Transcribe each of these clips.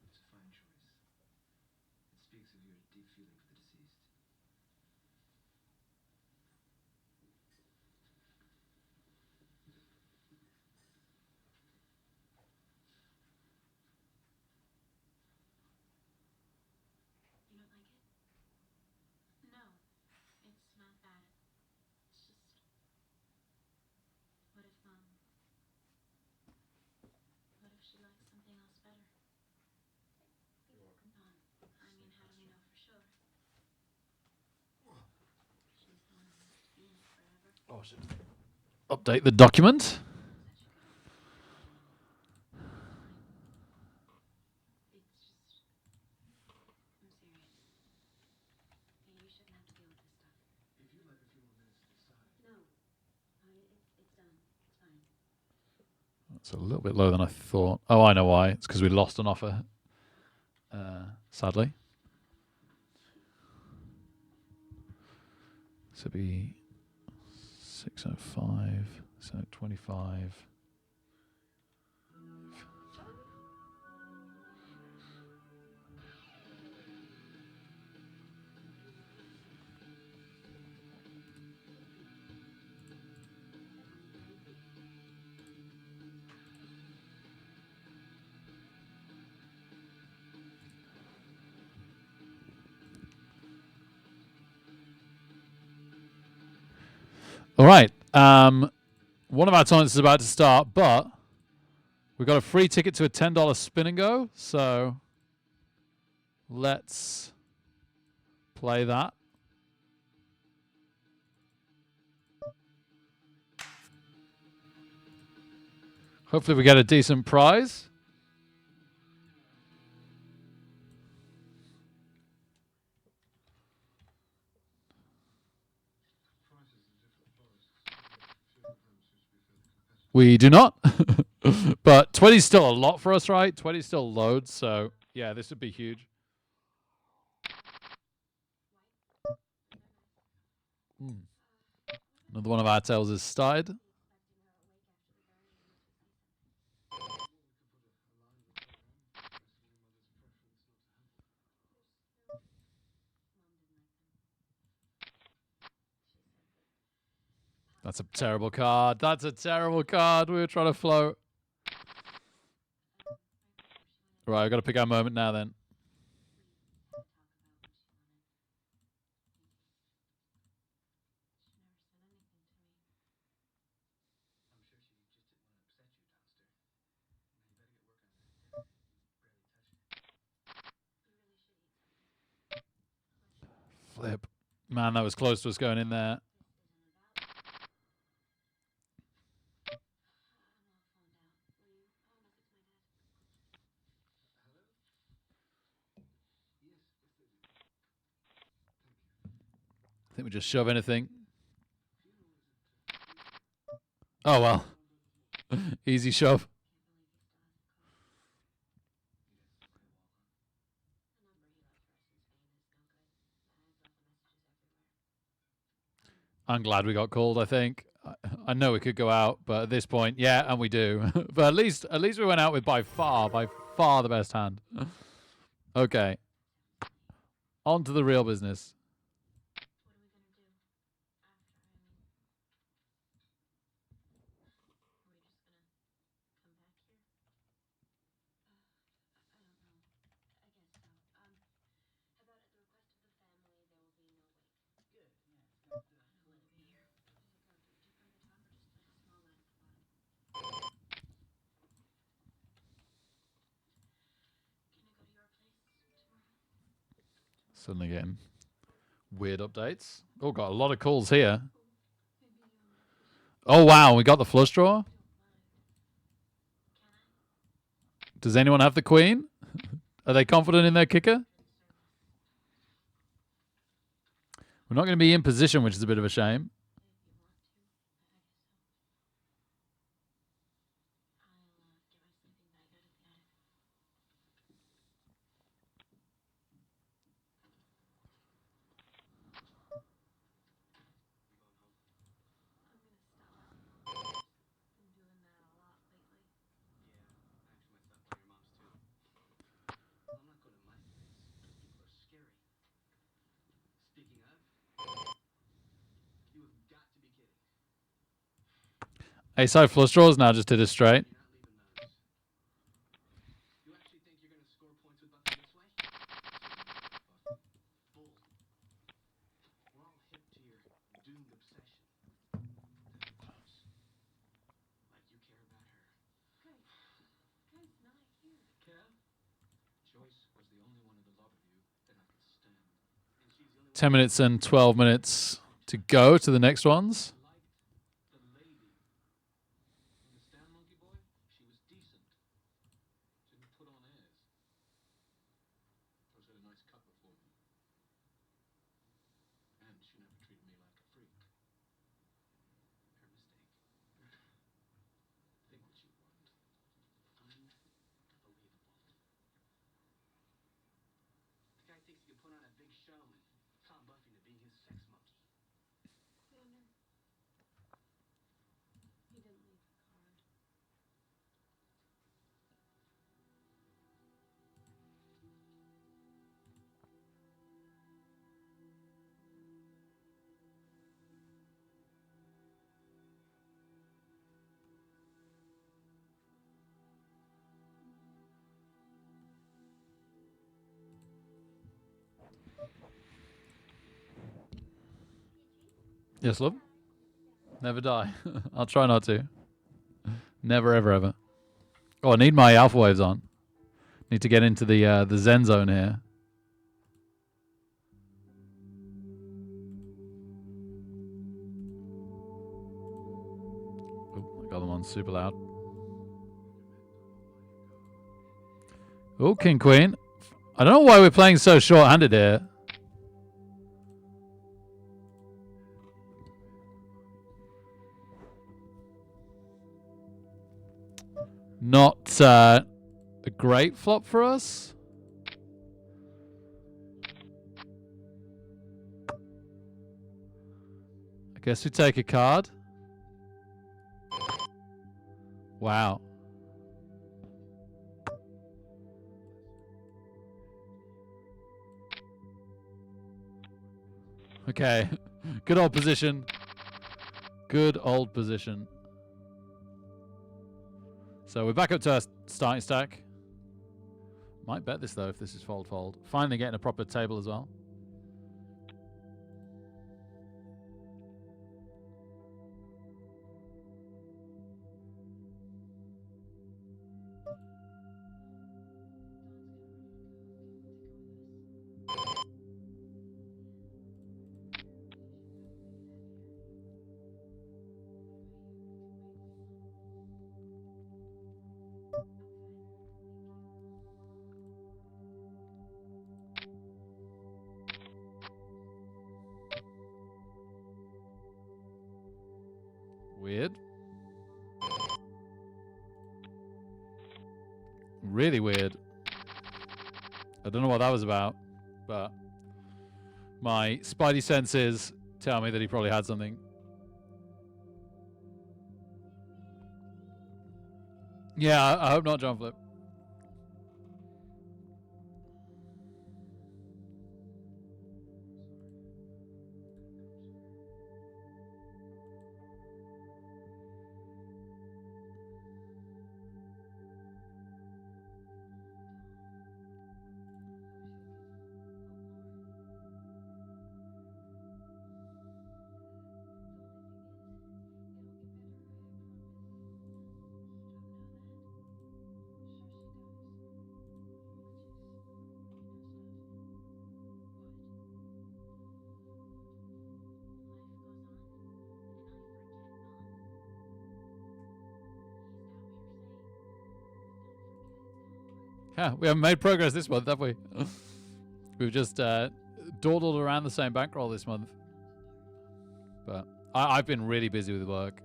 It's a fine choice. It speaks of your deep feeling for the deceased. You don't like it? No, it's not bad. It's just, what if she likes something else better? You're welcome. I mean, how do we know for sure? She's the one who has to be in it forever. Oh, shit. Update the document. It's just, I'm serious. You shouldn't have to deal with this stuff. If you'd like a few more minutes to decide. No, it's done. It's fine. It's a little bit lower than I thought. Oh, I know why. It's because we lost an offer. Sadly. So it'd be 605, 625. All right. One of our tournaments is about to start, but we've got a free ticket to a $10 spin and go. So let's play that. Hopefully we get a decent prize. We do not. But 20 is still a lot for us, right? 20 is still loads. So, yeah, this would be huge. Another one of our tails is started. That's a terrible card. That's a terrible card. We were trying to float. Right, I've got to pick our moment now then. Flip. Man, that was close to us going in there. I think we just shove anything. Oh, well. Easy shove. I'm glad we got called, I think. I know we could go out, but at this point, yeah, and we do. But at least we went out with by far the best hand. Okay. On to the real business. Suddenly getting weird updates. Oh, got a lot of calls here. Oh, wow. We got the flush draw. Does anyone have the queen? Are they confident in their kicker? We're not going to be in position, which is a bit of a shame. Ace-high flush draws now just did a straight. You're not leaving those. You actually think you're going to score points with button this way? Bull. We're all hip to your doomed obsession. That Joyce. Like you care about her. Guys, not here. Care? Joyce was the only one of the lot of you that I could stand. And she's the only 10 minutes and 12 minutes to go to the next ones. liked the lady. Understand, monkey boy? She was decent. Didn't put on airs. Always had a nice cut before me. And she never treated me like a freak. Her mistake. Think what you want. Unbelievable. The guy thinks he can put on a big show and Tom Buffy to be his sex monkey. Xander. He didn't leave a card. Yes, love. Never die. I'll try not to. Never, ever, ever. Oh, I need my alpha waves on. Need to get into the Zen zone here. Oh, I got them on super loud. Oh, King Queen. I don't know why we're playing so short-handed here. Not a great flop for us. I guess we take a card. Wow. Okay. Good old position. Good old position. So we're back up to our starting stack. Might bet this though if this is fold. Finally getting a proper table as well. Weird. Really weird. I don't know what that was about, but my spidey senses tell me that he probably had something. Yeah, I hope not, John Flip. Yeah, we haven't made progress this month, have we? We've just dawdled around the same bankroll this month. But I've been really busy with work.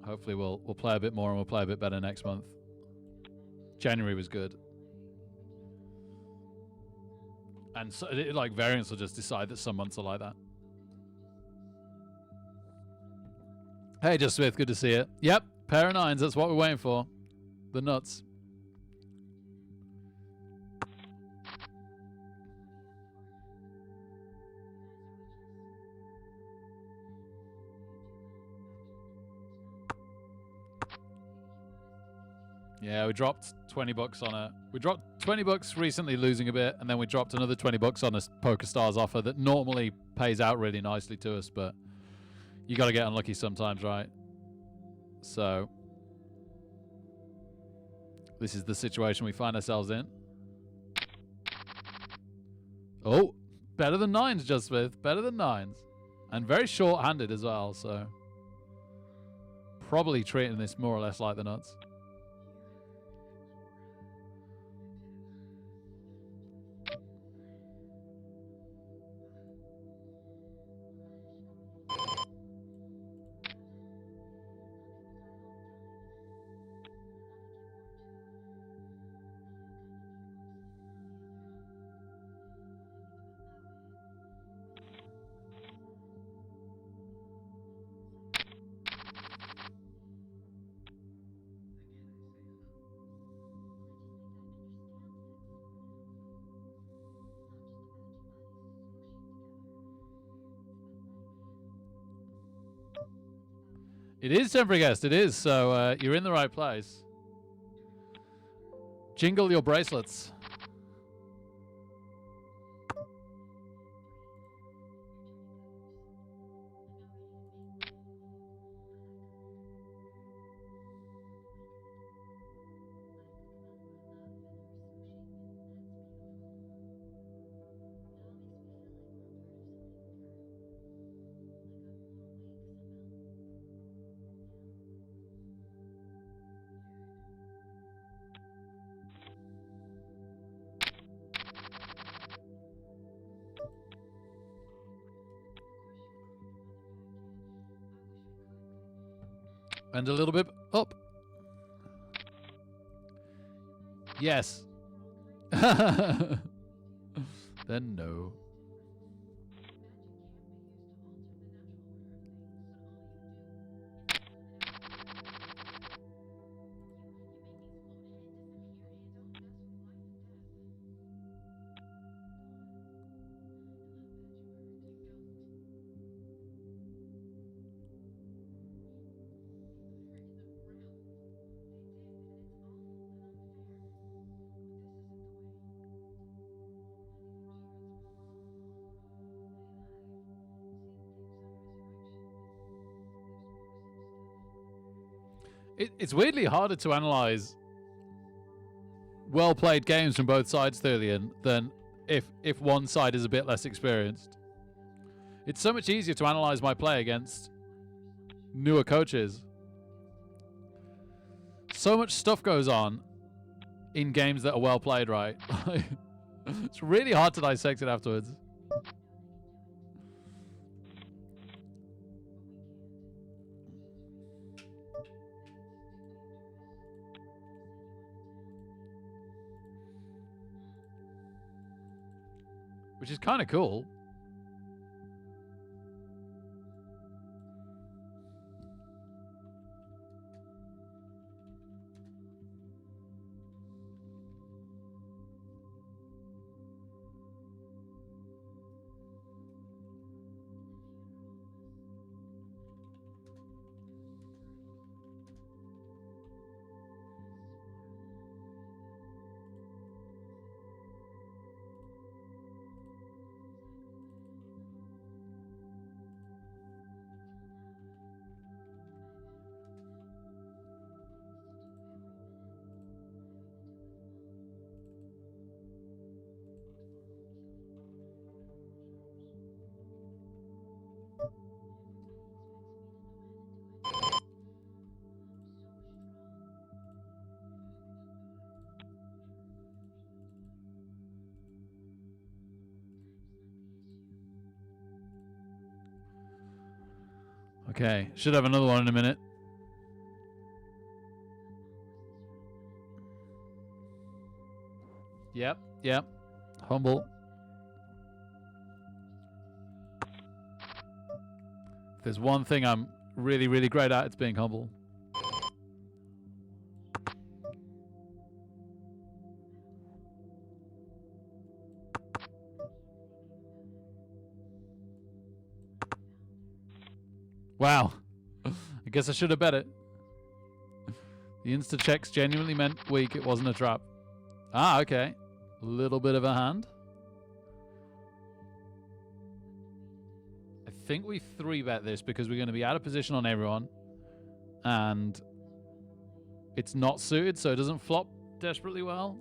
Hopefully we'll play a bit more and we'll play a bit better next month. January was good. And so, like, variants will just decide that some months are like that. Hey, Just Smith, good to see you. Yep, pair of nines, that's what we're waiting for. The nuts. Yeah, we dropped 20 bucks on it. We dropped 20 bucks recently, losing a bit, and then we dropped another 20 bucks on a PokerStars offer that normally pays out really nicely to us, but you got to get unlucky sometimes, right? So this is the situation we find ourselves in. Oh, better than nines, Just Smith. Better than nines. And very short-handed as well, so probably treating this more or less like the nuts. It is temporary guest. It is. So you're in the right place. Jingle your bracelets. And a little bit up. Yes. Then no. It's weirdly harder to analyze well-played games from both sides, Thurlian, than if one side is a bit less experienced. It's so much easier to analyze my play against newer coaches. So much stuff goes on in games that are well played, right? It's really hard to dissect it afterwards. Which is kind of cool. Okay, should have another one in a minute. Yep. Humble. If there's one thing I'm really, really great at, it's being humble. Wow. I guess I should have bet it. The insta-checks genuinely meant weak. It wasn't a trap. Ah, okay. Little bit of a hand. I think we 3-bet this because we're going to be out of position on everyone. And it's not suited, so it doesn't flop desperately well.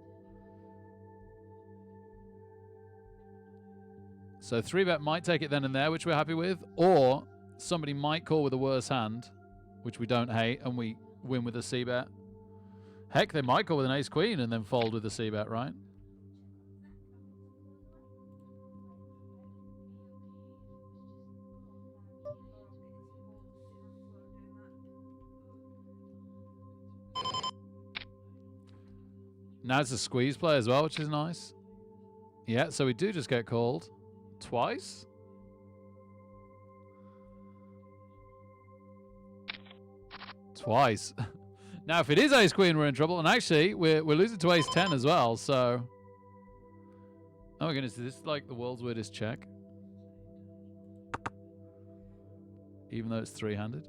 So 3-bet might take it then and there, which we're happy with. Or somebody might call with a worse hand, which we don't hate, and we win with a C-bet. Heck, they might call with an ace-queen and then fold with a C-bet, right? Now it's a squeeze play as well, which is nice. Yeah, so we do just get called twice. Twice. Now, if it is ace-queen, we're in trouble. And actually, we're losing to ace-10 as well, so... Oh my goodness, is this like the world's weirdest check? Even though it's 3-handed.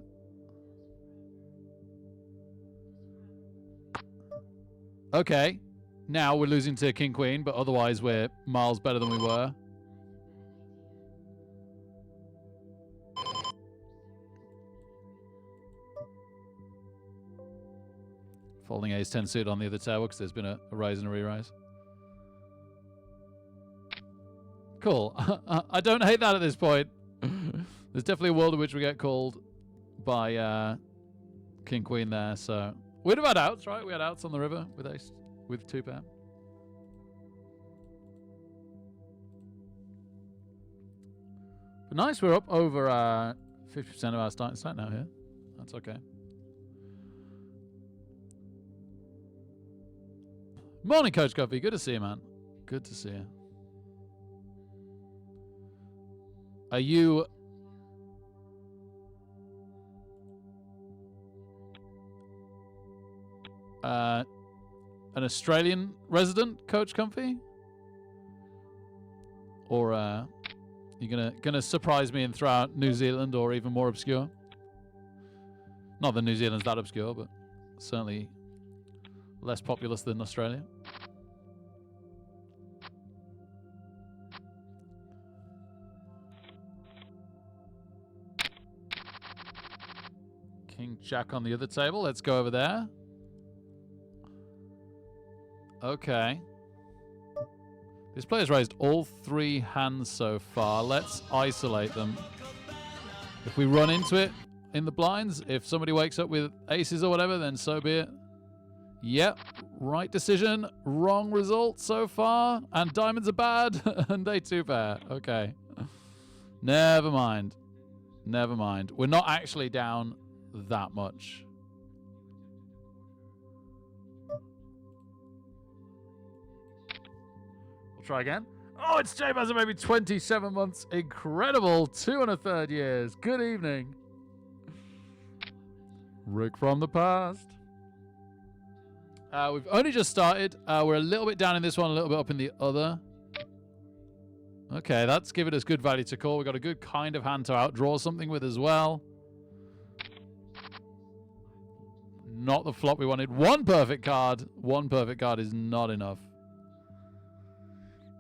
Okay. Now we're losing to king-queen, but otherwise we're miles better than we were. Folding ace-10 suit on the other table because there's been a raise and a re-raise. Cool. I don't hate that at this point. There's definitely a world in which we get called by king-queen there, so... We'd have had outs, right? We had outs on the river with ace, with 2-pair. But nice, we're up over 50% of our starting stack now here. That's okay. Morning, Coach Coffee. Good to see you, man. Good to see you. Are you... an Australian resident, Coach Comfy? Or you gonna surprise me and throw out New Zealand or even more obscure? Not that New Zealand's that obscure, but certainly less populous than Australia. King Jack on the other table. Let's go over there. Okay. This player's raised all 3 hands so far. Let's isolate them. If we run into it in the blinds, if somebody wakes up with aces or whatever, then so be it. Yep, right decision, wrong result so far, and diamonds are bad, and they 2-pair. Okay. Never mind. Never mind. We're not actually down that much. We'll try again. Oh, it's J-Buzzer, maybe 27 months. Incredible. 2 1/3 years. Good evening. Rick from the past. We've only just started. We're a little bit down in this one, a little bit up in the other. Okay, that's giving us good value to call. We've got a good kind of hand to outdraw something with as well. Not the flop we wanted. One perfect card. One perfect card is not enough.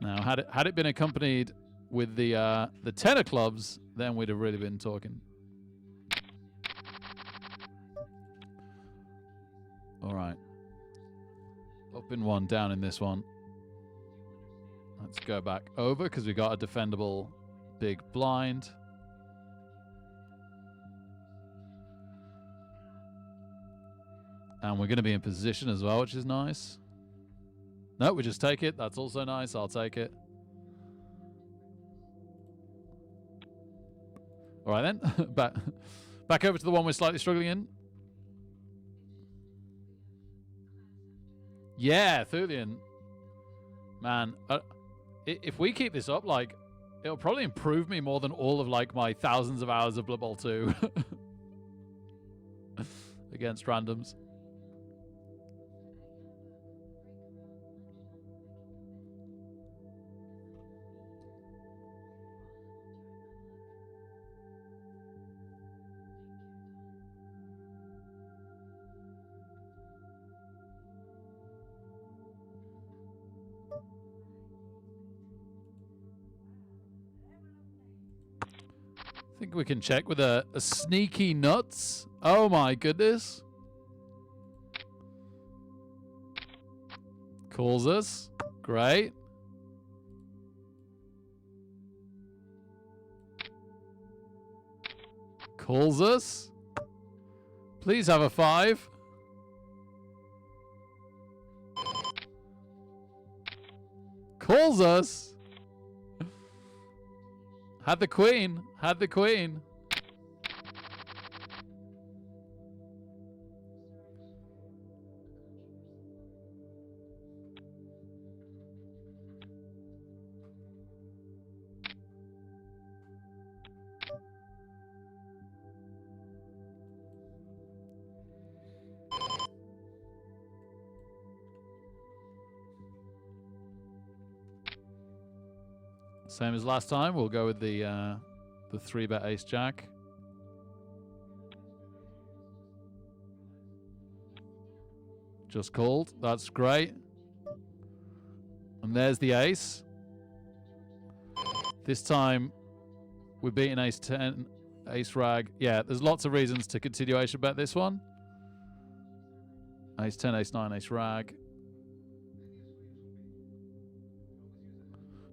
Now, had it been accompanied with the 10 of clubs, then we'd have really been talking. All right. Up in one, down in this one. Let's go back over because we got a defendable big blind. And we're going to be in position as well, which is nice. No, we just take it. That's also nice. I'll take it. All right, then. back over to the one we're slightly struggling in. Yeah, Thulian. Man, if we keep this up, like, it'll probably improve me more than all of, like, my thousands of hours of Blood Bowl 2 against randoms. think we can check with a sneaky nuts. Oh my goodness. Calls us. Great. Calls us. Please have a 5. Calls us. Had the queen. Had the queen. Same as last time. We'll go with the 3-bet ace jack. Just called. That's great. And there's the ace. This time we're beating ace 10, ace rag. Yeah, there's lots of reasons to continuation bet this one. Ace 10, ace 9, ace rag.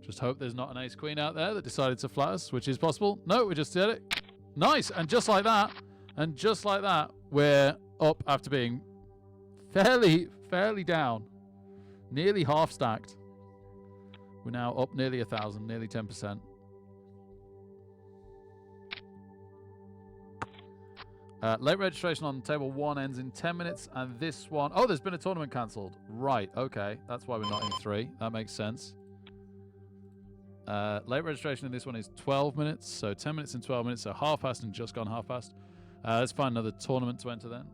Just hope there's not an ace queen out there that decided to flat us, which is possible. No, we just did it. Nice. And just like that, we're up after being fairly down. Nearly half stacked. We're now up nearly 1,000, nearly 10%. Late registration on table 1 ends in 10 minutes, and this one... Oh, there's been a tournament cancelled. Right, okay. That's why we're not in 3. That makes sense. Late registration in this one is 12 minutes, so 10 minutes and 12 minutes, so half past and just gone half past. Let's find another tournament to enter then.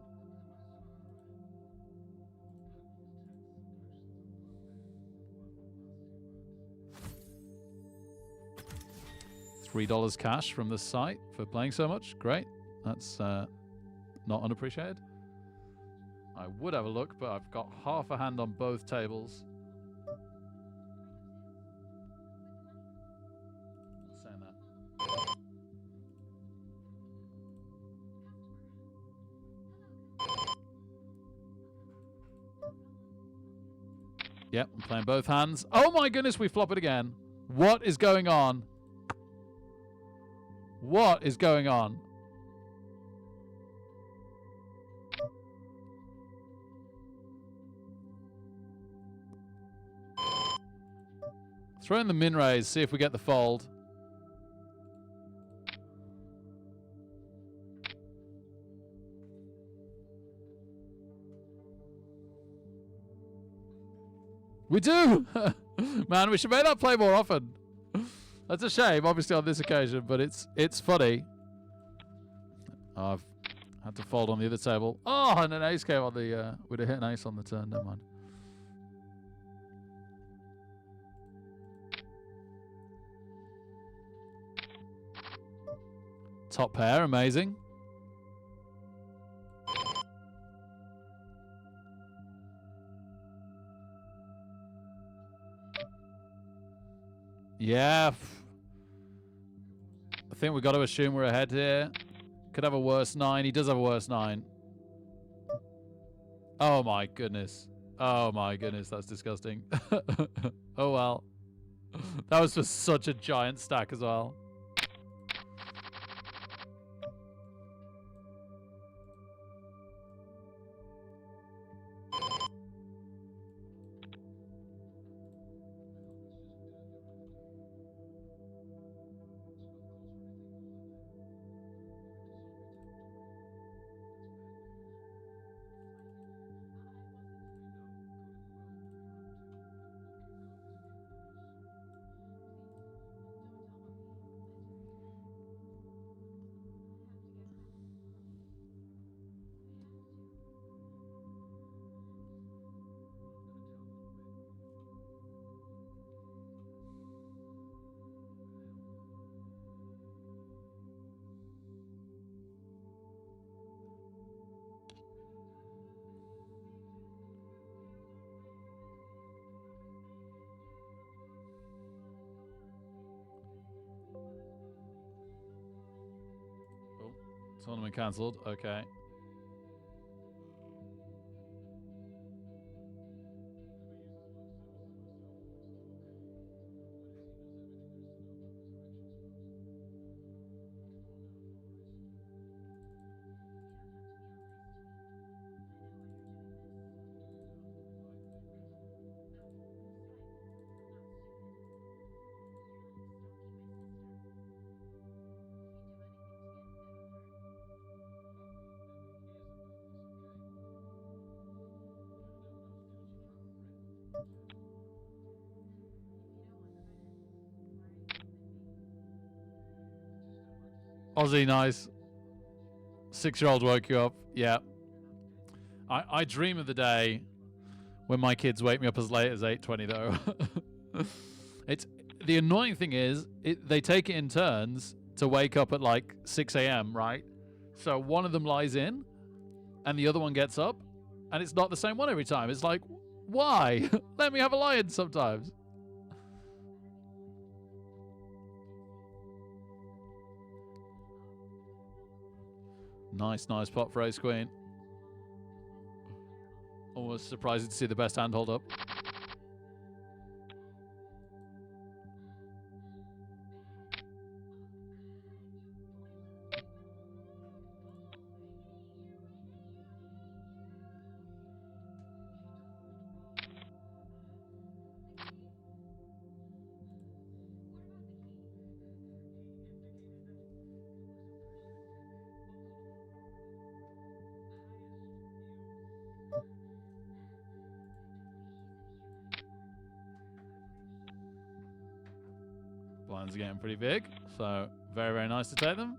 $3 cash from the site for playing so much. Great. That's not unappreciated. I would have a look, but I've got half a hand on both tables. Saying that. Yep, I'm playing both hands. Oh my goodness, we flop it again. What is going on? What is going on? Throw in the min raise, see if we get the fold. We do! Man, we should make that play more often. That's a shame, obviously, on this occasion, but it's funny. Oh, I've had to fold on the other table. Oh, and an ace came on the... we'd have hit an ace on the turn, never mind. Top pair, amazing. Yeah. I think we've got to assume we're ahead here. Could have a worse 9. He does have a worse 9. Oh my goodness. Oh my goodness, that's disgusting. Oh well. That was just such a giant stack as well. Tournament cancelled. Okay. Aussie, nice. 6-year-old woke you up. Yeah. I dream of the day when my kids wake me up as late as 8:20 though. It's the annoying thing is they take it in turns to wake up at like 6 a.m., right? So one of them lies in and the other one gets up and it's not the same one every time. It's like, why? Let me have a lie-in sometimes. Nice pot for Ace Queen. Almost surprised to see the best hand hold up. Blinds are getting pretty big, so very, very nice to take them.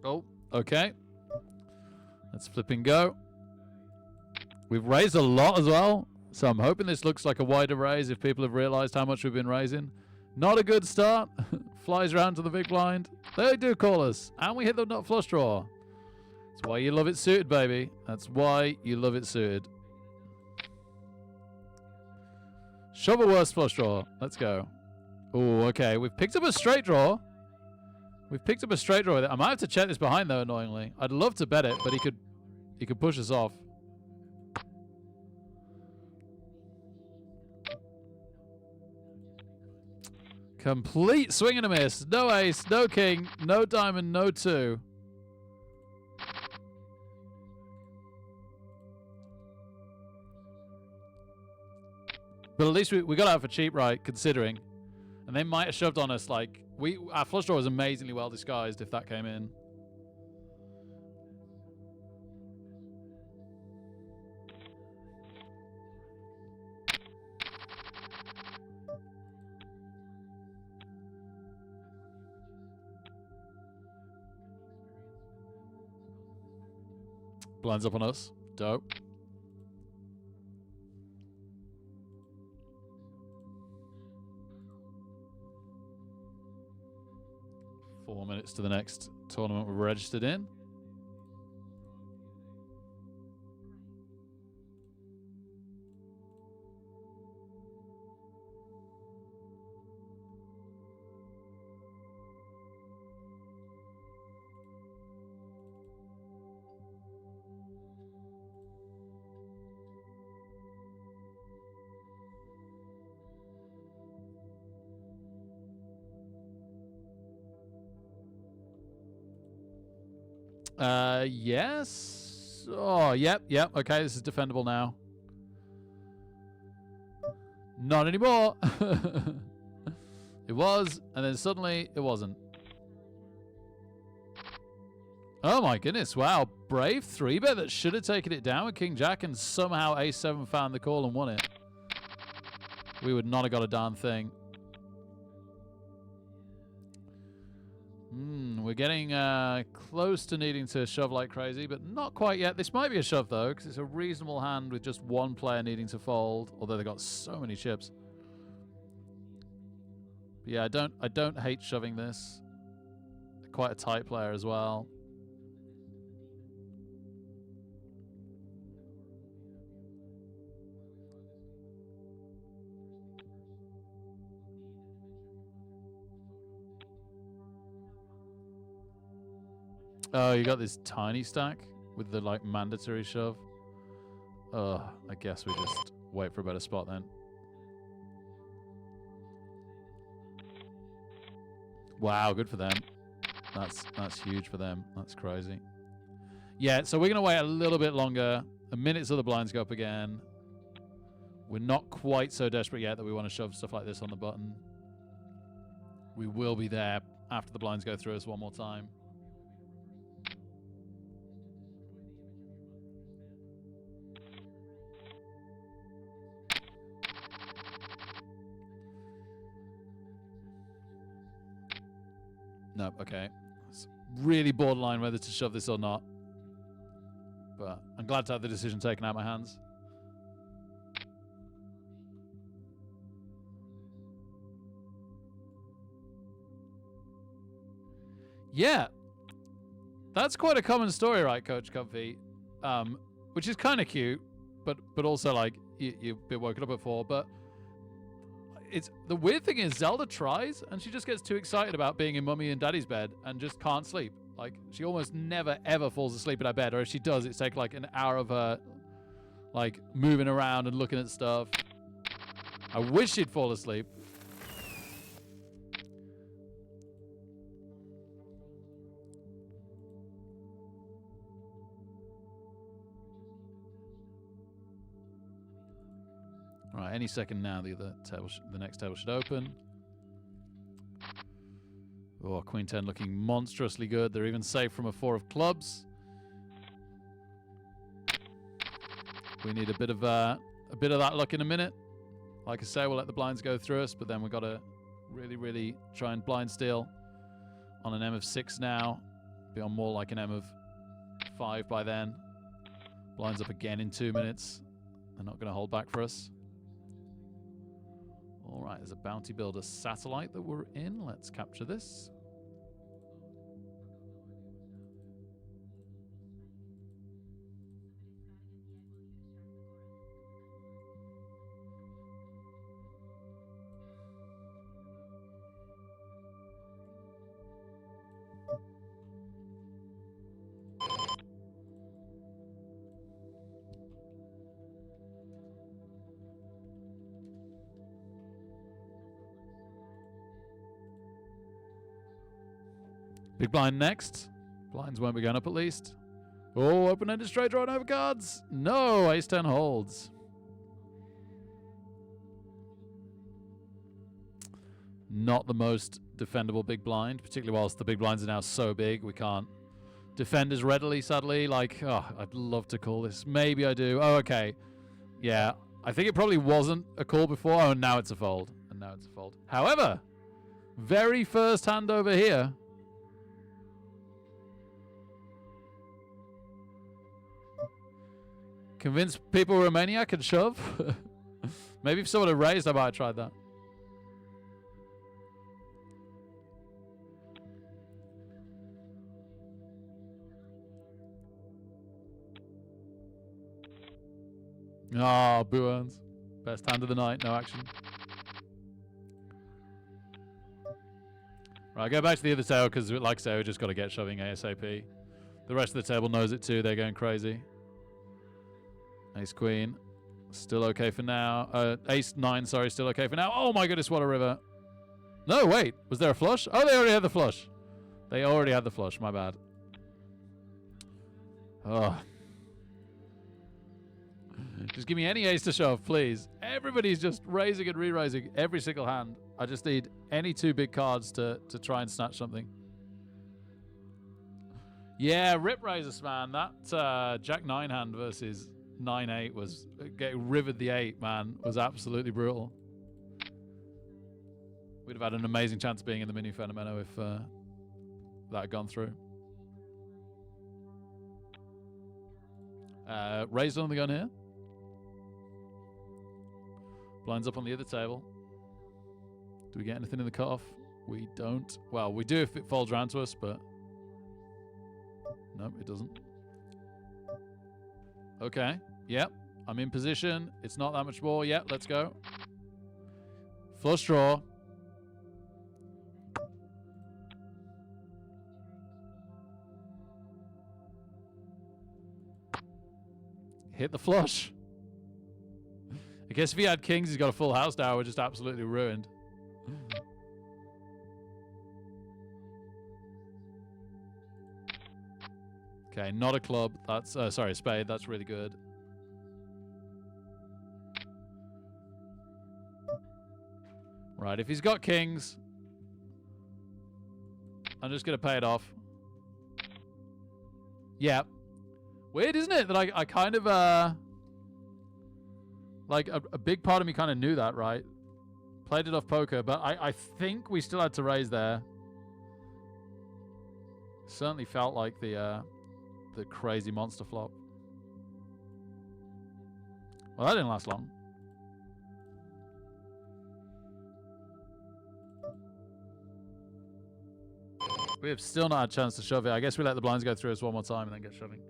Oh, okay. Let's flip and go. We've raised a lot as well, so I'm hoping this looks like a wider raise if people have realized how much we've been raising. Not a good start. Flies around to the big blind. They do call us, and we hit the nut flush draw. That's why you love it suited, baby. That's why you love it suited. Shove a worse flush draw. Let's go. Oh, okay. We've picked up a straight draw. We've picked up a straight draw with it. I might have to check this behind though, annoyingly. I'd love to bet it, but he could push us off. Complete swing and a miss. No ace, no king, no diamond, no two. But at least we got out for cheap, right? Considering. And they might have shoved on us like... Our flush draw was amazingly well disguised if that came in. Blinds up on us. Dope. Four minutes to the next tournament we're registered in. Yes. Oh, yep. Okay, this is defendable now. Not anymore. It was, and then suddenly it wasn't. Oh my goodness, wow. Brave 3-bet that should have taken it down with King Jack and somehow Ace-7 found the call and won it. We would not have got a darn thing. We're getting close to needing to shove like crazy, but not quite yet. This might be a shove, though, because it's a reasonable hand with just one player needing to fold, although they've got so many chips. But yeah, I don't hate shoving this. They're quite a tight player as well. Oh, you got this tiny stack with the like mandatory shove. Oh, I guess we just wait for a better spot then. Wow, good for them. That's huge for them. That's crazy. Yeah, so we're gonna wait a little bit longer. A minute till the blinds go up again. We're not quite so desperate yet that we want to shove stuff like this on the button. We will be there after the blinds go through us one more time. No, okay. It's really borderline whether to shove this or not. But I'm glad to have the decision taken out of my hands. Yeah. That's quite a common story, right, Coach Comfy? Which is kind of cute, but also like you've been woken up at 4, but it's the weird thing is Zelda tries and she just gets too excited about being in mummy and daddy's bed and just can't sleep. Like she almost never ever falls asleep in her bed, or if she does, it's take like an hour of her like moving around and looking at stuff. I wish she'd fall asleep. All right, any second now, the next table should open. Oh, Queen 10 looking monstrously good. They're even safe from a 4 of clubs. We need a bit of that luck in a minute. Like I say, we'll let the blinds go through us, but then we've got to really, really try and blind steal on an M of 6 now. Be on more like an M of 5 by then. Blinds up again in 2 minutes. They're not going to hold back for us. All right, there's a Bounty Builder satellite that we're in. Let's capture this. Big blind next. Blinds won't be going up at least. Oh, open-ended straight draw and over cards. No, ace 10 holds. Not the most defendable big blind, particularly whilst the big blinds are now so big we can't defend as readily, sadly. Like, oh, I'd love to call this. Maybe I do. Oh, okay. Yeah, I think it probably wasn't a call before. Oh, and now it's a fold. And now it's a fold. However, very first hand over here. Convince people Romania can shove? Maybe if someone had raised, I might have tried that. Ah, boo hands. Best hand of the night, no action. Right, go back to the other table because, like I say, we just got to get shoving ASAP. The rest of the table knows it too. They're going crazy. Ace Queen, still okay for now. Ace 9, sorry, still okay for now. Oh my goodness, what a river. No, wait, was there a flush? Oh, they already had the flush. They already had the flush, my bad. Oh. Just give me any ace to shove, please. Everybody's just raising and re-raising every single hand. I just need any 2 big cards to try and snatch something. Yeah, Rip Razors, man. That Jack 9 hand versus 9-8 was getting rivered the 8, man. Was absolutely brutal. We'd have had an amazing chance of being in the mini Fenomeno if that had gone through. Raised on the gun here. Blinds up on the other table. Do we get anything in the cutoff? We don't. Well, we do if it folds around to us, but nope, it doesn't. Okay. Yep. I'm in position. It's not that much more. Yep, let's go. Flush draw. Hit the flush. I guess if he had kings, he's got a full house now. We're just absolutely ruined. Okay, not a club. That's sorry, a spade. That's really good. Right, if he's got kings, I'm just gonna pay it off. Yeah. Weird, isn't it? That I kind of like a big part of me kind of knew that, right? Played it off poker, but I think we still had to raise there. Certainly felt like the crazy monster flop. Well, that didn't last long. We have still not had a chance to shove it. I guess we let the blinds go through us one more time and then get shoving.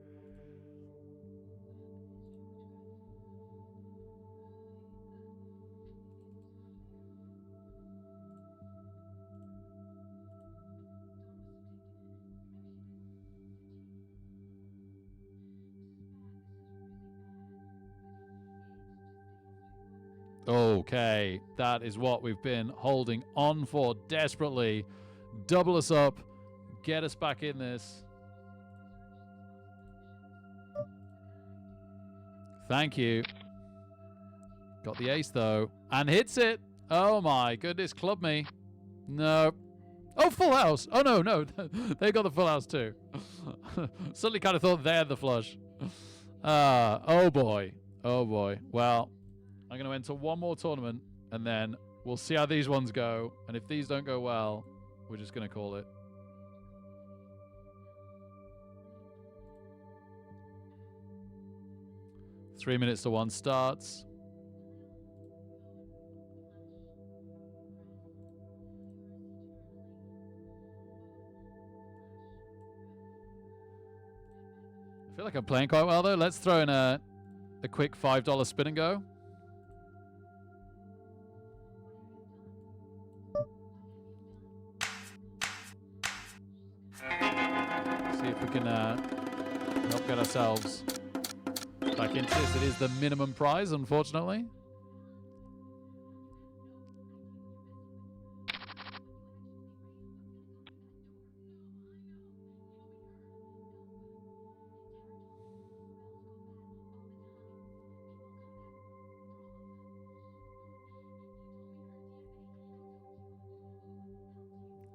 Okay, that is what we've been holding on for desperately. Double us up, get us back in this. Thank you. Got the ace though, and hits it. Oh my goodness, club me. No. Oh, full house. Oh no, no, they got the full house too. Suddenly kind of thought they had the flush. Oh boy, oh boy. Well, I'm going to enter one more tournament, and then we'll see how these ones go. And if these don't go well, we're just going to call it. Three minutes to one starts. I feel like I'm playing quite well, though. Let's throw in a quick $5 spin and go. See if we can help get ourselves back into this. It is the minimum prize, unfortunately.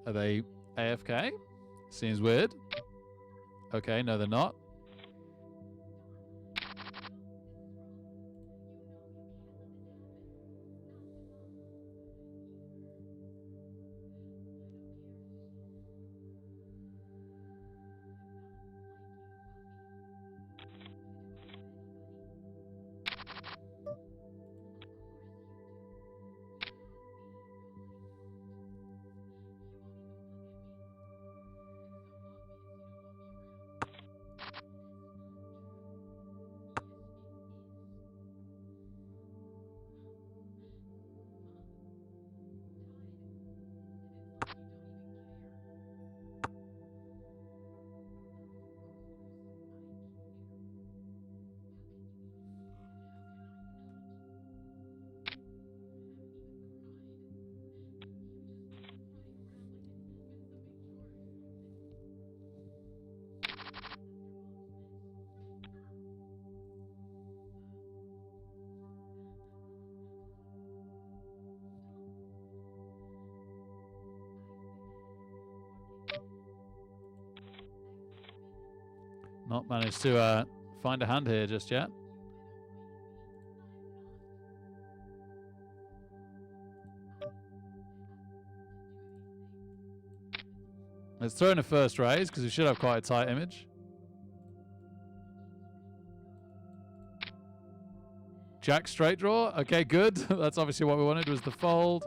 Are they AFK? Seems weird. Okay, no, they're not. Not managed to find a hand here just yet. Let's throw in a first raise because we should have quite a tight image. Jack straight draw. Okay, good. That's obviously what we wanted, was the fold.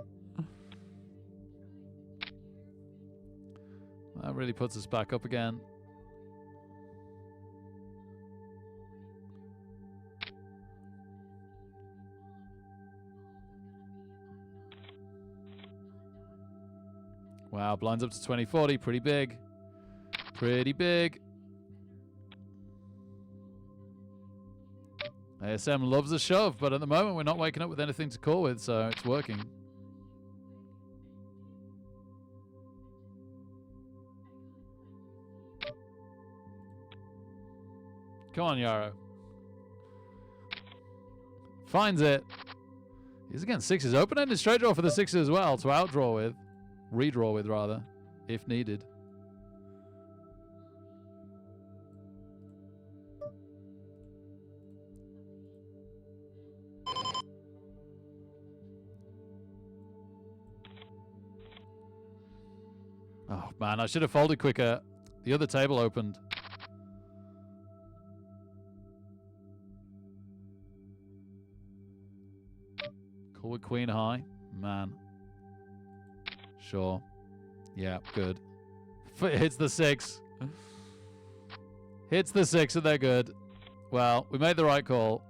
That really puts us back up again. Wow, blinds up to 2040. Pretty big. Pretty big. ASM loves a shove, but at the moment we're not waking up with anything to call with, so it's working. Come on, Yarrow. Finds it. He's against sixes. Open-ended straight draw for the sixes as well to outdraw with. Redraw with, rather, if needed. Oh, man, I should have folded quicker. The other table opened. Call with queen high. Man. Sure. Yeah, good. Hits the six. Hits the six and they're good. Well, we made the right call.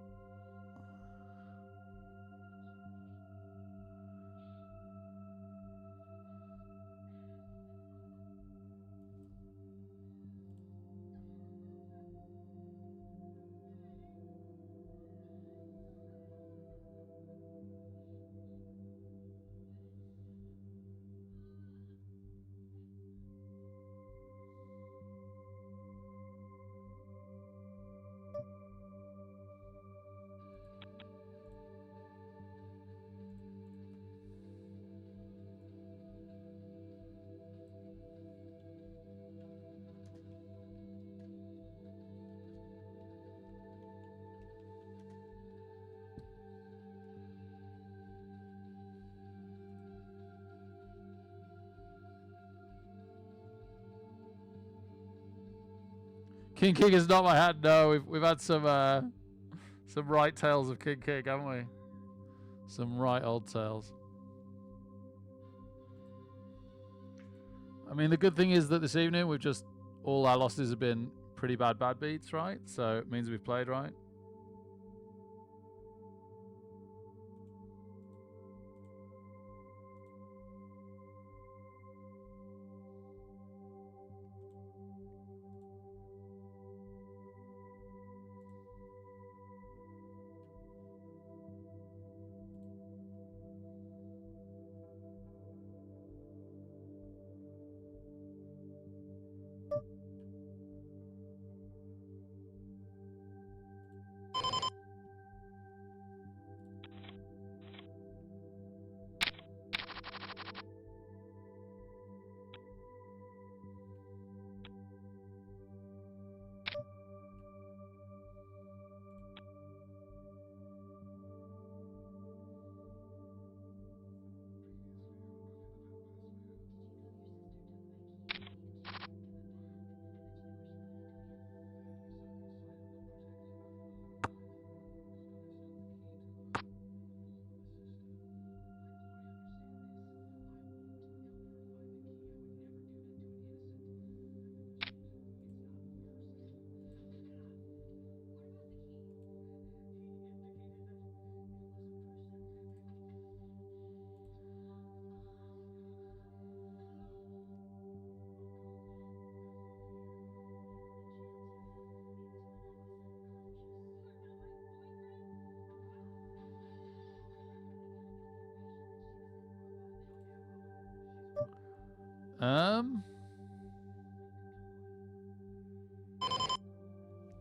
King King is not my hand. No, we've had some right tails of King King, haven't we? Some right old tails. I mean, the good thing is that this evening we've just all our losses have been pretty bad beats, right? So it means we've played right.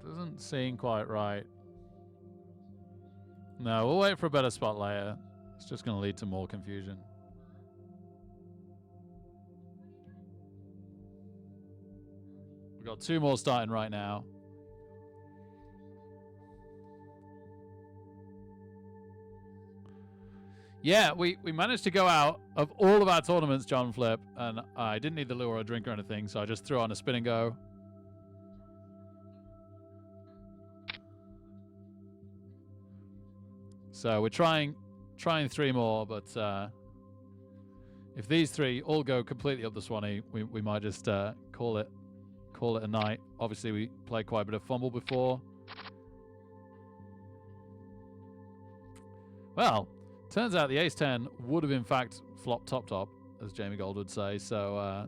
Doesn't seem quite right. No, we'll wait for a better spot later. It's just going to lead to more confusion. We've got two more starting right now. Yeah, we managed to go out of all of our tournaments, John Flip, and I didn't need the lure or drink or anything, so I just threw on a spin and go. So we're trying 3 more, but if these 3 all go completely up the Swanee, we might just call it a night. Obviously, we played quite a bit of fumble before. Well, turns out the ace-10 would have in fact flopped top, as Jamie Gold would say. So,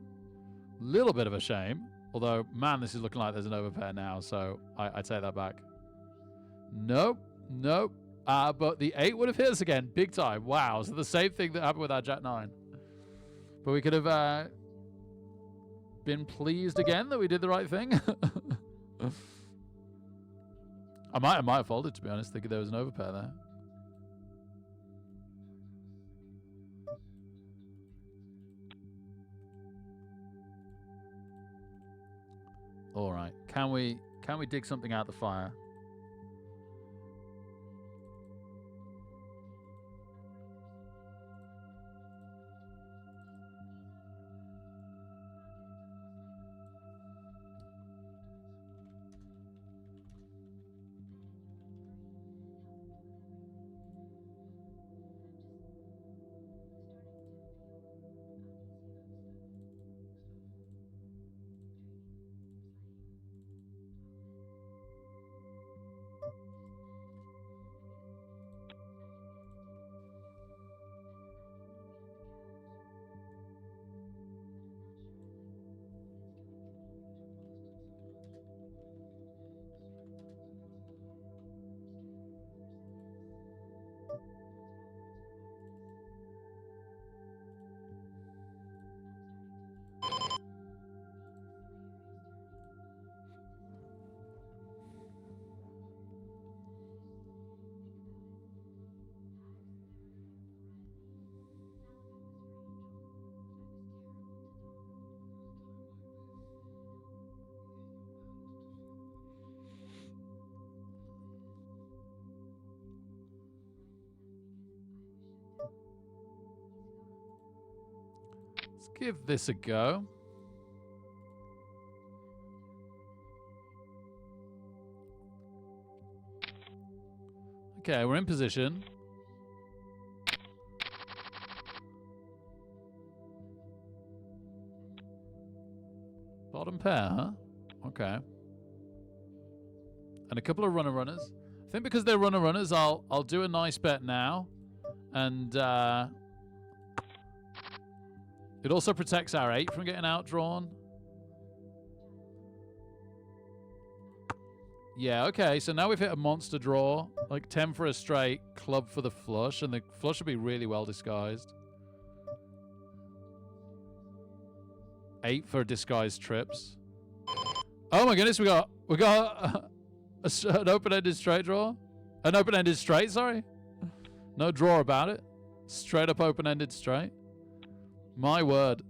little bit of a shame. Although, man, this is looking like there's an overpair now. So I take that back. Nope. But the 8 would have hit us again, big time. Wow. So the same thing that happened with our Jack-9. But we could have been pleased again that we did the right thing. I might have folded, to be honest, thinking there was an overpair there. All right. Can we dig something out the fire? Let's give this a go. Okay, we're in position. Bottom pair, huh? Okay. And a couple of runners. I think because they're runners, I'll do a nice bet now. And it also protects our 8 from getting outdrawn. Yeah, okay, so now we've hit a monster draw. Like 10 for a straight, club for the flush, and the flush will be really well disguised. 8 for disguised trips. Oh my goodness, we got an open-ended straight draw. An open-ended straight, sorry. No draw about it. Straight up open-ended straight. My word.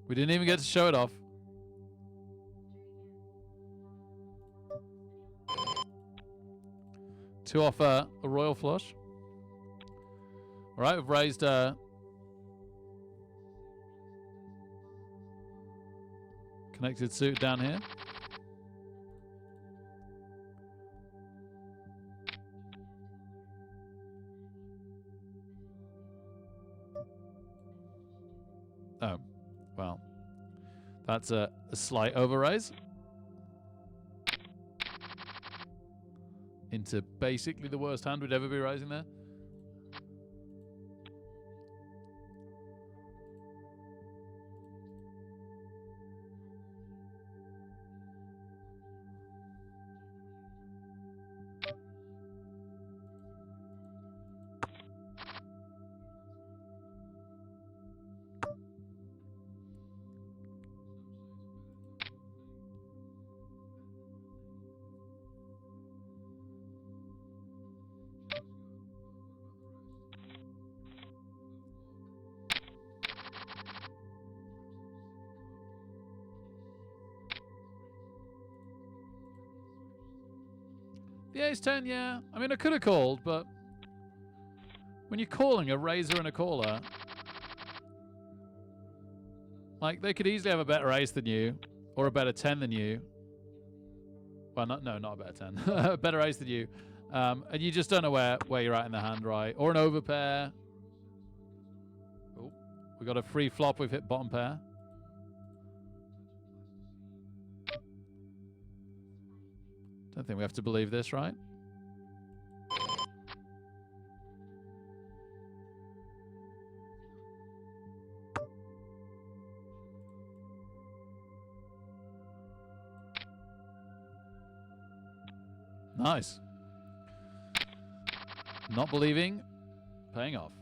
We didn't even get to show it off. To offer a royal flush. All right, we've raised connected suit down here. Oh, well, that's a slight overraise into basically the worst hand we'd ever be raising there. The ace-10, yeah. I mean, I could have called, but when you're calling a raiser and a caller, like, they could easily have a better ace than you, or a better 10 than you. Well, not a better 10. A better ace than you. And you just don't know where you're at in the hand, right? Or an overpair. Oh, we got a free flop. We've hit bottom pair. Don't think we have to believe this, right? Nice. Not believing, paying off.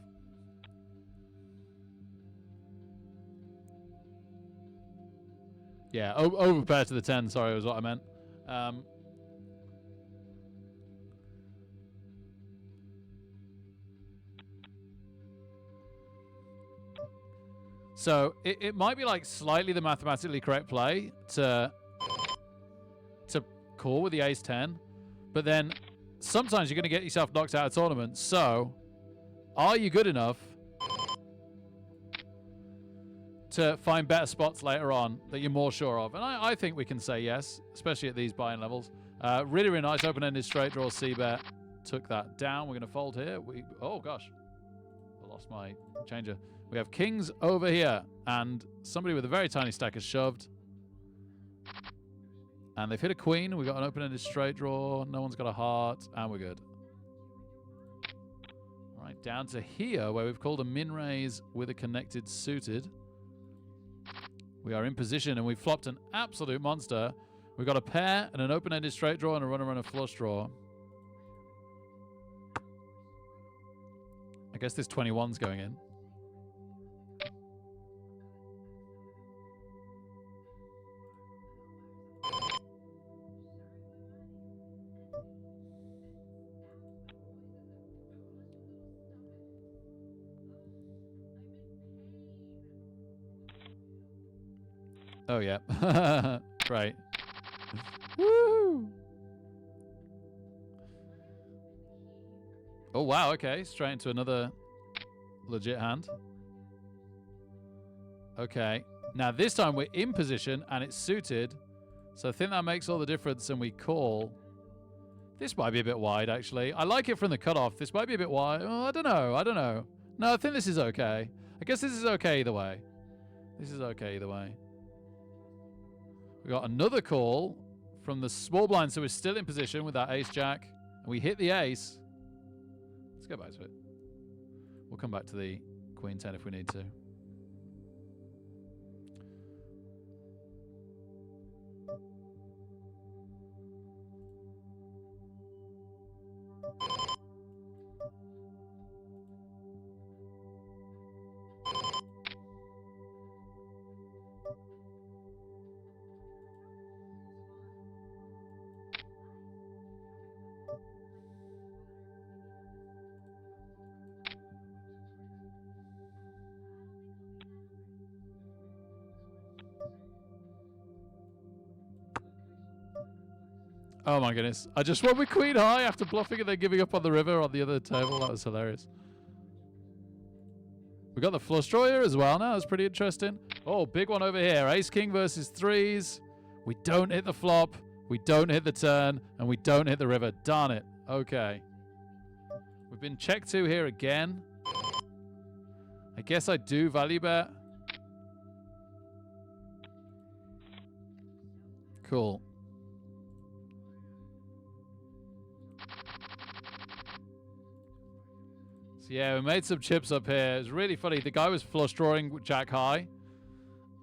Yeah, overpair to the 10, sorry, was what I meant. So it might be like slightly the mathematically correct play to call with the ace-10, but then sometimes you're going to get yourself knocked out of tournaments. So are you good enough to find better spots later on that you're more sure of? And I think we can say yes, especially at these buy-in levels. Really, really nice open-ended straight draw c-bet. Took that down. We're going to fold here. Oh, gosh. I lost my changer. We have kings over here, and somebody with a very tiny stack has shoved. And they've hit a queen. We've got an open-ended straight draw. No one's got a heart, and we're good. All right, down to here, where we've called a min raise with a connected suited. We are in position, and we've flopped an absolute monster. We've got a pair and an open-ended straight draw and a runner and a flush draw. I guess this 21's going in. Oh, yeah. Right. Woo! Oh, wow. Okay. Straight into another legit hand. Okay. Now, this time we're in position and it's suited. So I think that makes all the difference, and we call. This might be a bit wide, actually. I like it from the cutoff. This might be a bit wide. Oh, I don't know. No, I think this is okay. I guess this is okay either way. This is okay either way. We got another call from the small blind, so we're still in position with that ace-jack. And we hit the ace. Let's go back to it. We'll come back to the queen 10 if we need to. Oh my goodness. I just won with queen high after bluffing and then giving up on the river on the other table. That was hilarious. We got the flush draw here as well now. That's pretty interesting. Oh, big one over here. Ace king versus threes. We don't hit the flop. We don't hit the turn. And we don't hit the river. Darn it. Okay. We've been checked to here again. I guess I do value bet. Cool. So yeah, we made some chips up here. It was really funny. The guy was flush drawing jack high,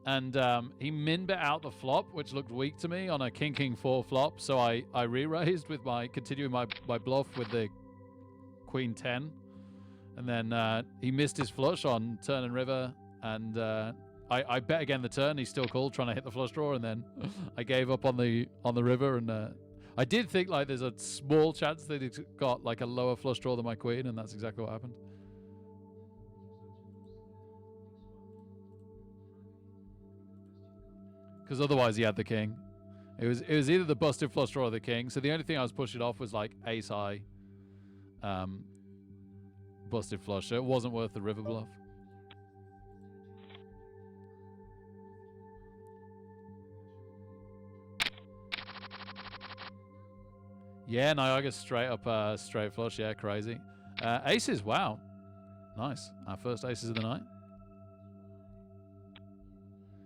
and he min bet out the flop, which looked weak to me on a king 4 flop. So I re-raised with continuing my bluff with the queen 10, and then he missed his flush on turn and river, and I bet again the turn. He still called trying to hit the flush draw, and then I gave up on the river, and I did think like there's a small chance that he's got like a lower flush draw than my queen, and that's exactly what happened. Because otherwise he had the king. It was either the busted flush draw or the king. So the only thing I was pushing off was like ace high, busted flush. So it wasn't worth the river bluff. Yeah, Niagara straight up, straight flush. Yeah, crazy. Aces, wow. Nice. Our first aces of the night.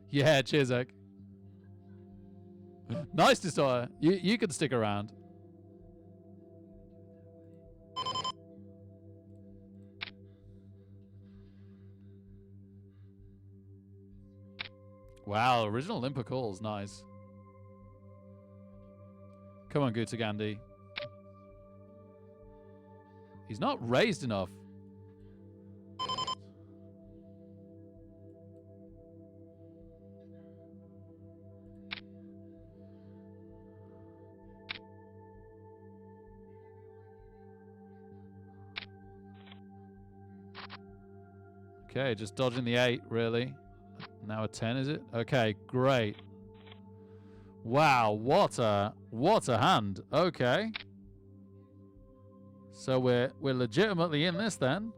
Yeah, cheers, Egg. Nice, Destroyer. You could stick around. Wow, original limper calls. Nice. Come on, Guta Gandhi. He's not raised enough. Okay, just dodging the 8, really. Now a 10, is it? Okay, great. Wow, what a hand. Okay. So we're legitimately in this then.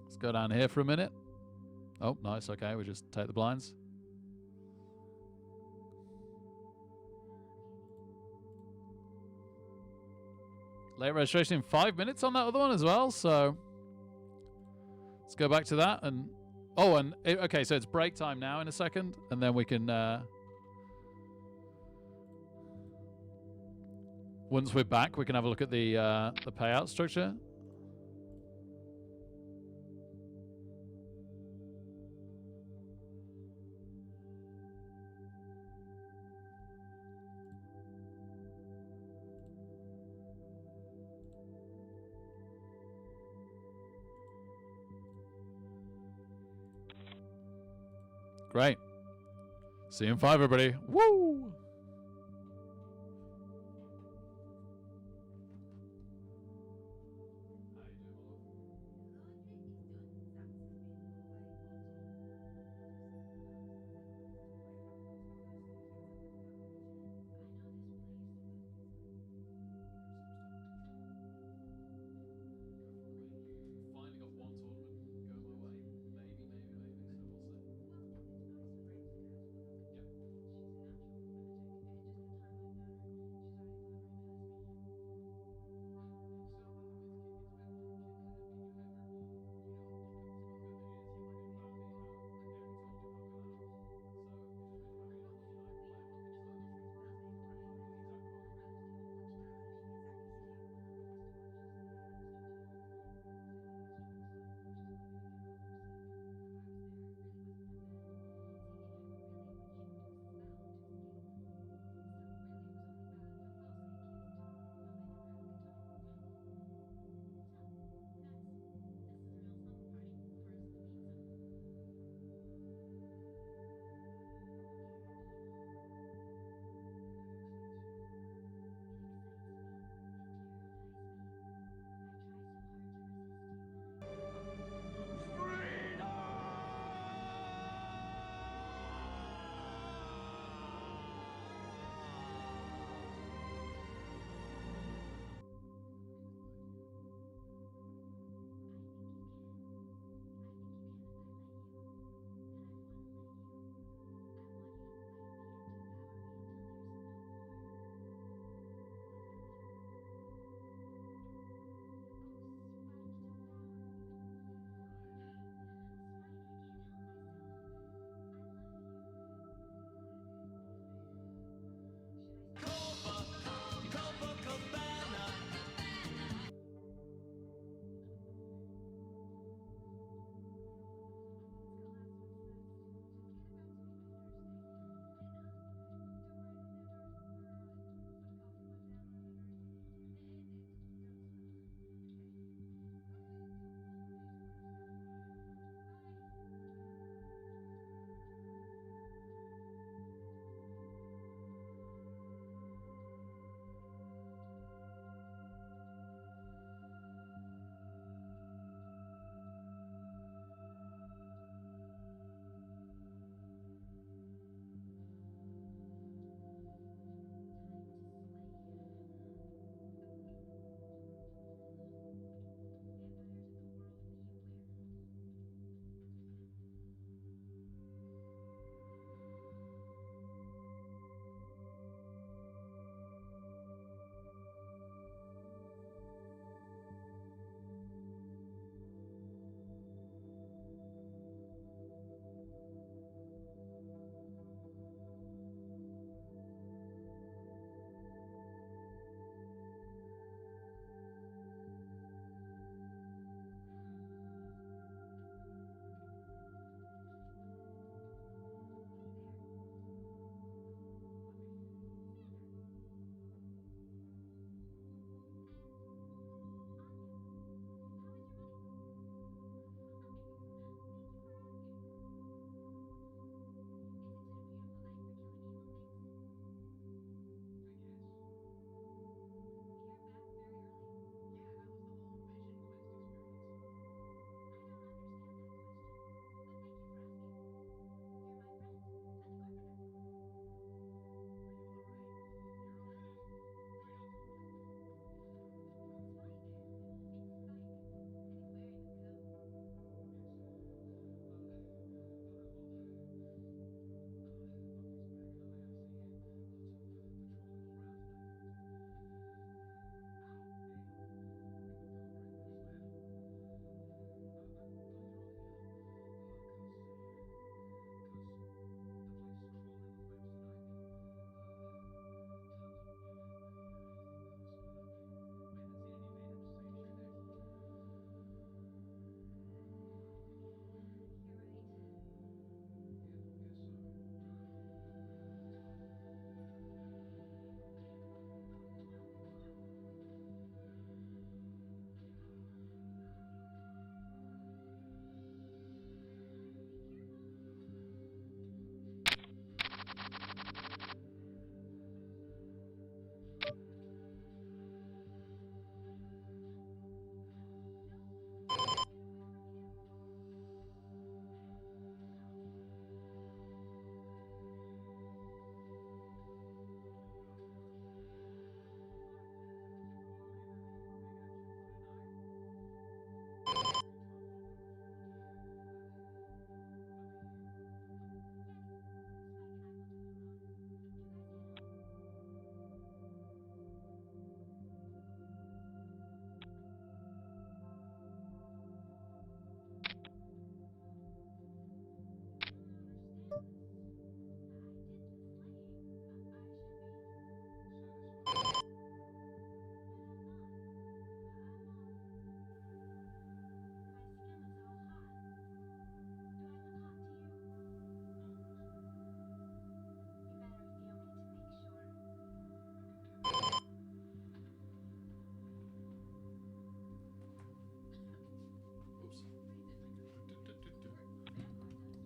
Let's go down here for a minute. Oh, nice. Okay, we just take the blinds. Late registration in 5 minutes on that other one as well, so let's go back to that. And oh, and okay, so it's break time now in a second, and then we can once we're back, we can have a look at the payout structure. Great. See you in 5, everybody. Woo!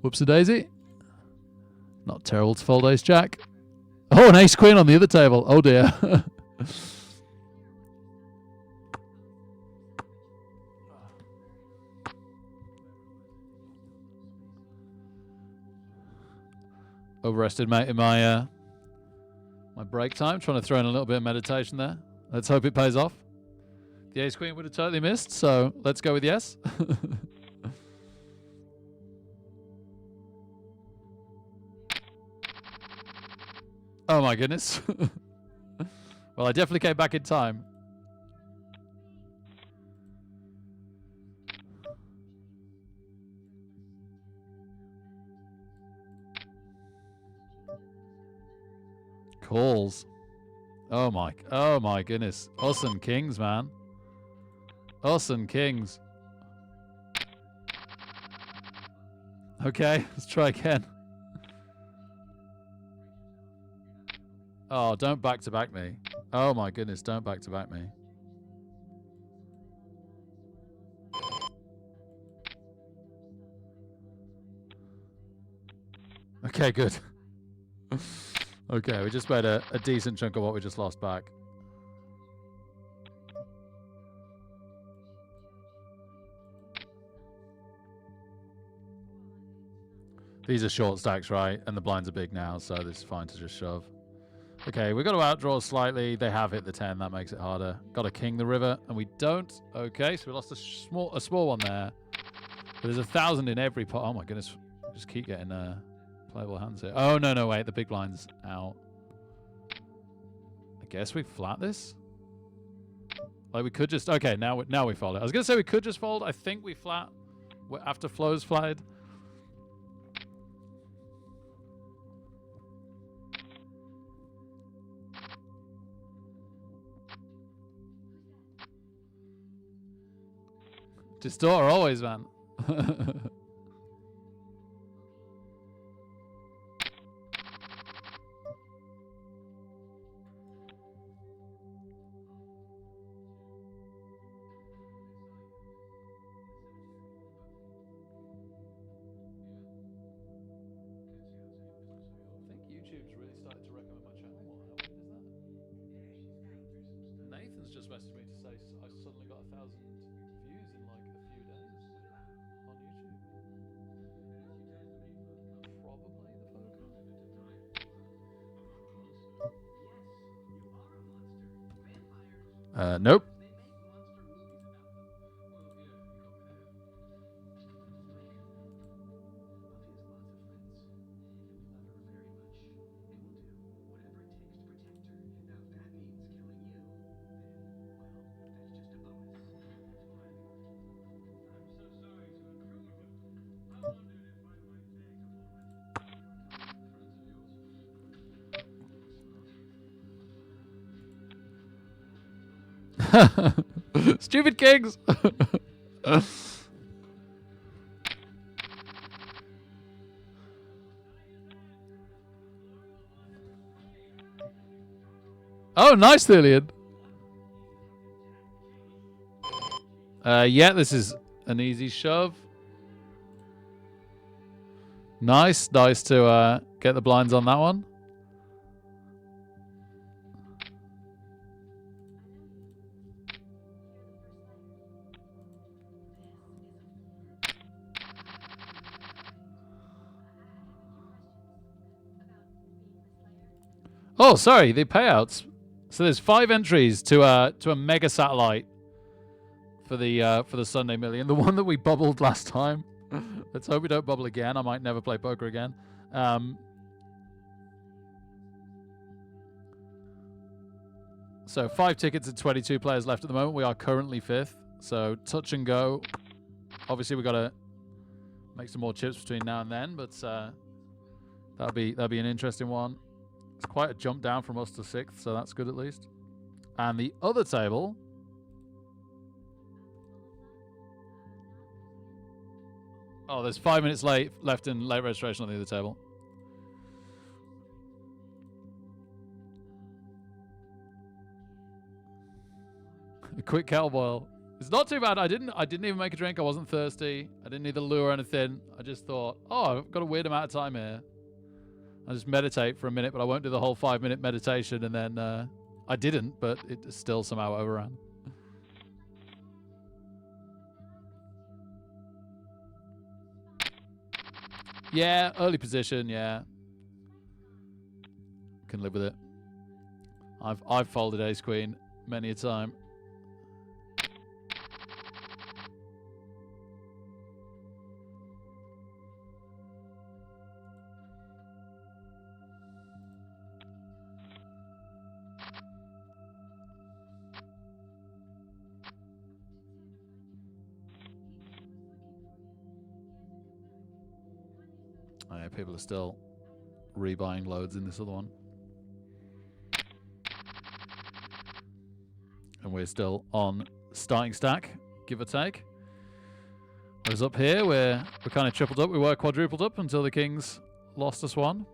Whoopsie daisy. Not terrible to fold ace jack. Oh, an ace queen on the other table. Oh dear. Overestimated my my break time. Trying to throw in a little bit of meditation there. Let's hope it pays off. The ace queen would have totally missed, so let's go with yes. Oh my goodness. Well, I definitely came back in time. Calls. Oh my goodness. Us and kings, man. Us and kings. Okay, let's try again. Oh, don't back-to-back me. Oh my goodness, don't back-to-back me. Okay, good. Okay, we just made a decent chunk of what we just lost back. These are short stacks, right? And the blinds are big now, so this is fine to just shove. Okay, we've got to outdraw slightly. They have hit the 10. That makes it harder. Got to king the river, and we don't. Okay, so we lost a small one there. But there's 1,000 in every pot. Oh my goodness. Just keep getting playable hands here. Oh, no, wait. The big blind's out. I guess we flat this? Like, we could just... Okay, now we fold it. I was going to say we could just fold. I think we flat after flow's flatted. Distorter always, man. YouTube's really started to recommend my channel more. How weird is that? Nathan's just messaged me to say I suddenly got 1,000 views in like a few days on YouTube. Probably the poker. Nope. Stupid kings. Oh, nice, Thilian. Yeah, this is an easy shove. Nice to get the blinds on that one. Oh, sorry, the payouts. So there's 5 entries to a mega satellite for the Sunday Million, the one that we bubbled last time. Let's hope we don't bubble again. I might never play poker again. So 5 tickets and 22 players left at the moment. We are currently 5th. So touch and go. Obviously, we've got to make some more chips between now and then, but that'll be an interesting one. It's quite a jump down from us to 6th, so that's good at least. And the other table... Oh, there's 5 minutes left in late registration on the other table. A quick kettle boil. It's not too bad. I didn't even make a drink. I wasn't thirsty. I didn't need the lure or anything. I just thought, oh, I've got a weird amount of time here. I'll just meditate for a minute, but I won't do the whole 5-minute meditation. And then I didn't, but it still somehow overran. Yeah, early position, yeah. Can live with it. I've folded ace queen many a time. Oh, yeah, people are still rebuying loads in this other one. And we're still on starting stack, give or take. Whereas up here, we're kind of tripled up. We were quadrupled up until the kings lost us one.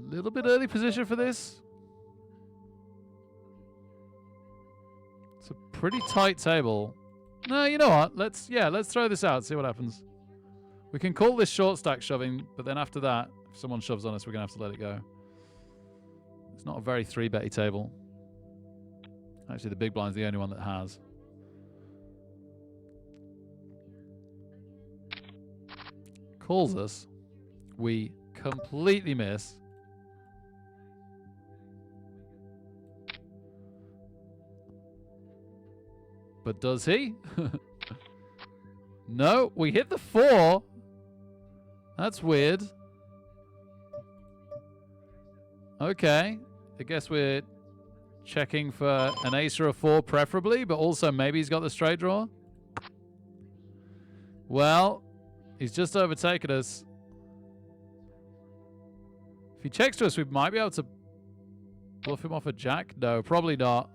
Little bit early position for this. It's a pretty tight table. No, you know what? Let's throw this out, see what happens. We can call this short stack shoving, but then after that, if someone shoves on us, we're gonna have to let it go. It's not a very 3-betty table. Actually, the big blind's the only one that has. Calls us. We completely miss. But does he? No, we hit the 4. That's weird. Okay. I guess we're checking for an ace or a 4 preferably, but also maybe he's got the straight draw. Well, he's just overtaken us. If he checks to us, we might be able to bluff him off a jack. No, probably not.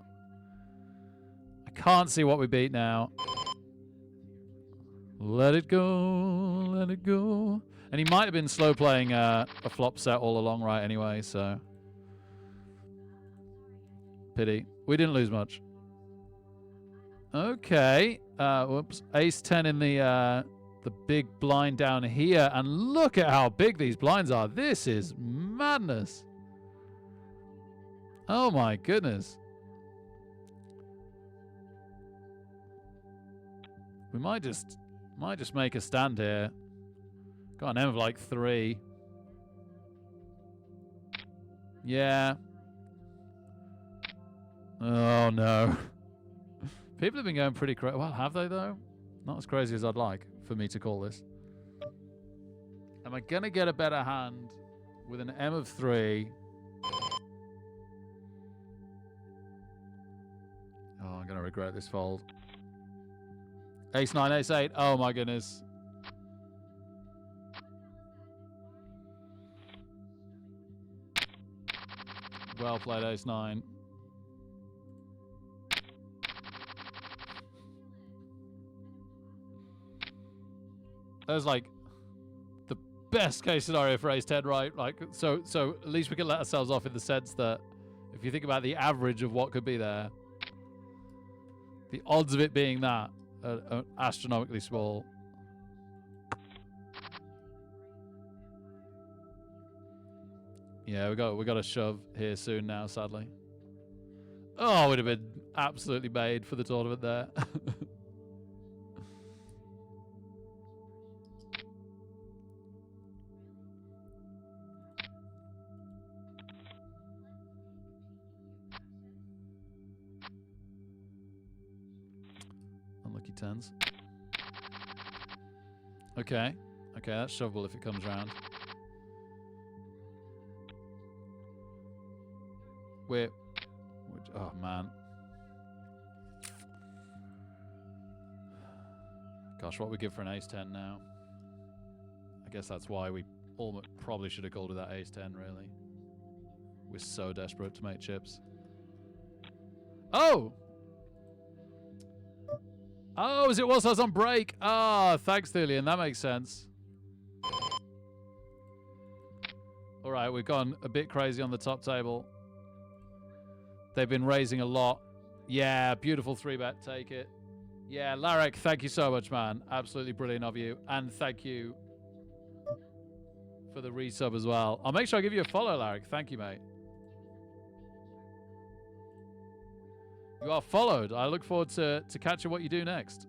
I can't see what we beat now. Let it go, let it go. And he might have been slow playing a flop set all along right anyway, so. Pity. We didn't lose much. Okay. Whoops. Ace 10 in the big blind down here. And look at how big these blinds are. This is madness. Oh my goodness. We might just make a stand here. Got an M of like 3. Yeah. Oh no. People have been going pretty crazy. Well, have they though? Not as crazy as I'd like for me to call this. Am I gonna get a better hand with an M of 3? Oh, I'm gonna regret this fold. Ace 9, ace 8. Oh my goodness. Well played, ace 9. That was like the best case scenario for ace 10, right? Like, so at least we can let ourselves off in the sense that if you think about the average of what could be there, the odds of it being that are astronomically small. Yeah, we got a shove here soon now, sadly. Oh, would have been absolutely made for the tournament there. Unlucky 10s. Okay. Okay, that's shovable if it comes round. Oh, man. Gosh, what we give for an ace-10 now? I guess that's why we probably should have called it that ace-10, really. We're so desperate to make chips. Oh! Oh, as it was, I was on break. Ah, thanks, Thulian. That makes sense. All right, we've gone a bit crazy on the top table. They've been raising a lot. Yeah, beautiful 3-bet. Take it. Yeah, Larek, thank you so much, man. Absolutely brilliant of you. And thank you for the resub as well. I'll make sure I give you a follow, Larek. Thank you, mate. You are followed. I look forward to catching what you do next.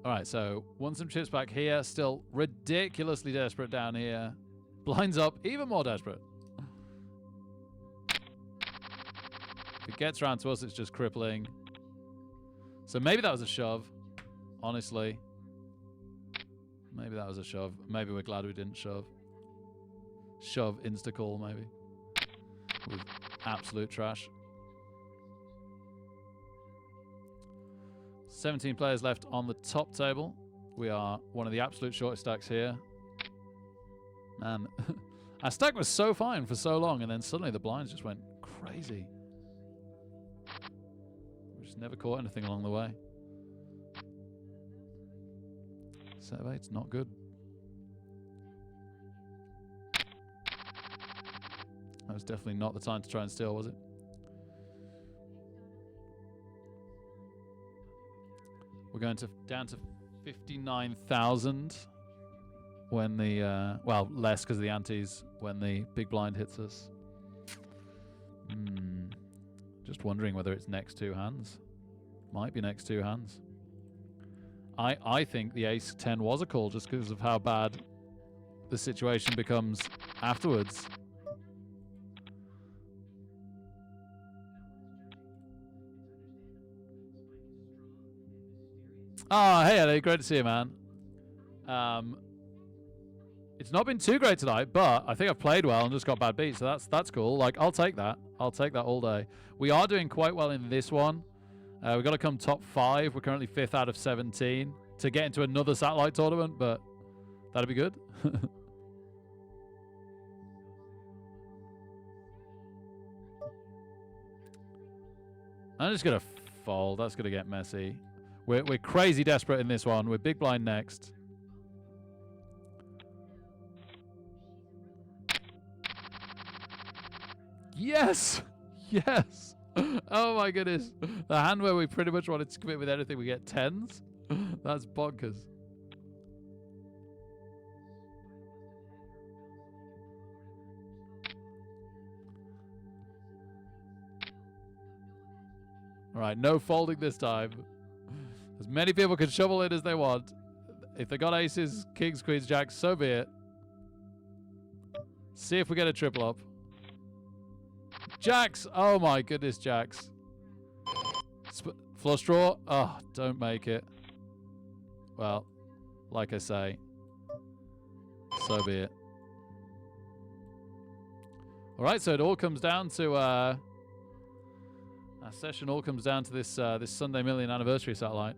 All right, so won some chips back here. Still ridiculously desperate down here. Blinds up, even more desperate. If it gets around to us, it's just crippling. So maybe that was a shove, honestly. Maybe that was a shove. Maybe we're glad we didn't shove. Shove, insta-call, maybe. With absolute trash. 17 players left on the top table. We are one of the absolute shortest stacks here. Man, our stack was so fine for so long, and then suddenly the blinds just went crazy. We just never caught anything along the way. Set of eight's not good. That was definitely not the time to try and steal, was it? We're going down to 59,000 when the well, less because of the antes when the big blind hits us. Just wondering whether it's next two hands. Might be next two hands. I think the ace 10 was a call just because of how bad the situation becomes afterwards. Oh, hey, Ellie. Great to see you, man. It's not been too great tonight, but I think I've played well and just got bad beats, so that's cool. Like, I'll take that. I'll take that all day. We are doing quite well in this one. We've got to come top 5. We're currently 5th out of 17 to get into another satellite tournament, but that'd be good. I'm just going to fold. That's going to get messy. We're crazy desperate in this one. We're big blind next. Yes! Yes! Oh my goodness. The hand where we pretty much wanted to commit with anything, we get 10s. That's bonkers. Alright, no folding this time. As many people can shovel in as they want. If they got aces, kings, queens, jacks, so be it. See if we get a triple up. Jacks! Oh my goodness, jacks. Flush draw? Oh, don't make it. Well, like I say, so be it. Alright, so it all comes down to... our session all comes down to this this Sunday Million Anniversary satellite.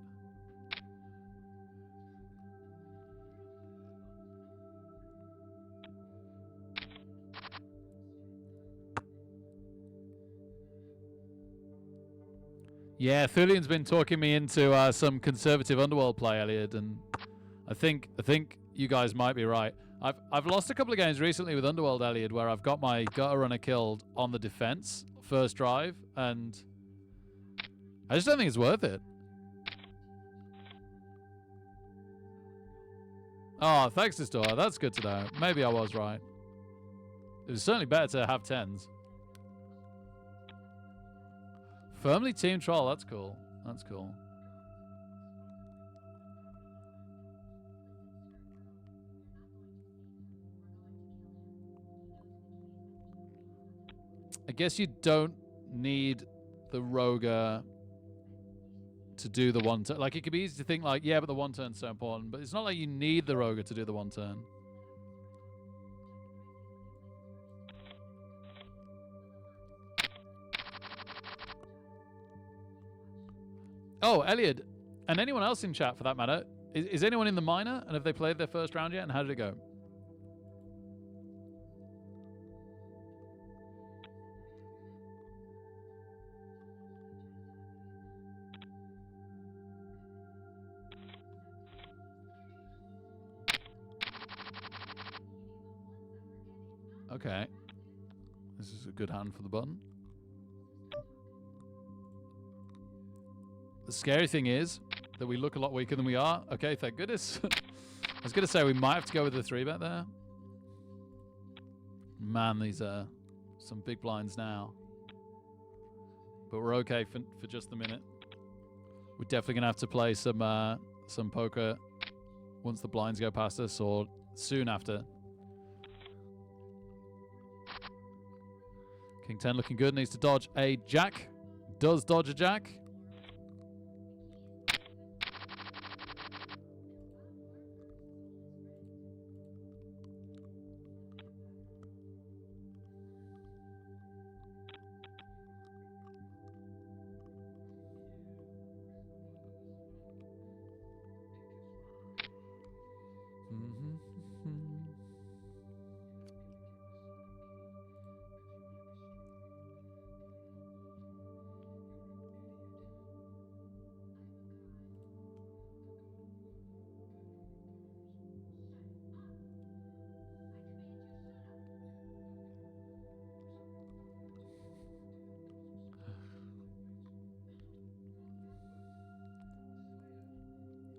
Yeah, Thulian's been talking me into some conservative underworld play, Elliot, and I think you guys might be right. I've lost a couple of games recently with Underworld, Elliot, where I've got my gutter runner killed on the defense first drive, and I just don't think it's worth it. Oh, thanks, Distor. That's good to know. Maybe I was right. It was certainly better to have 10s. Firmly team troll. That's cool. That's cool. I guess you don't need the Roger to do the one turn. Like, it could be easy to think like, yeah, but the one turn's so important. But it's not like you need the Roger to do the one turn. Oh, Elliot, and anyone else in chat for that matter, is anyone in the minor? And have they played their first round yet? And how did it go? Okay. This is a good hand for the button. The scary thing is that we look a lot weaker than we are. Okay, thank goodness. I was going to say we might have to go with the 3-bet there. Man, these are some big blinds now. But we're okay for just the minute. We're definitely going to have to play some poker once the blinds go past us or soon after. King 10 looking good. Needs to dodge a jack. Does dodge a jack.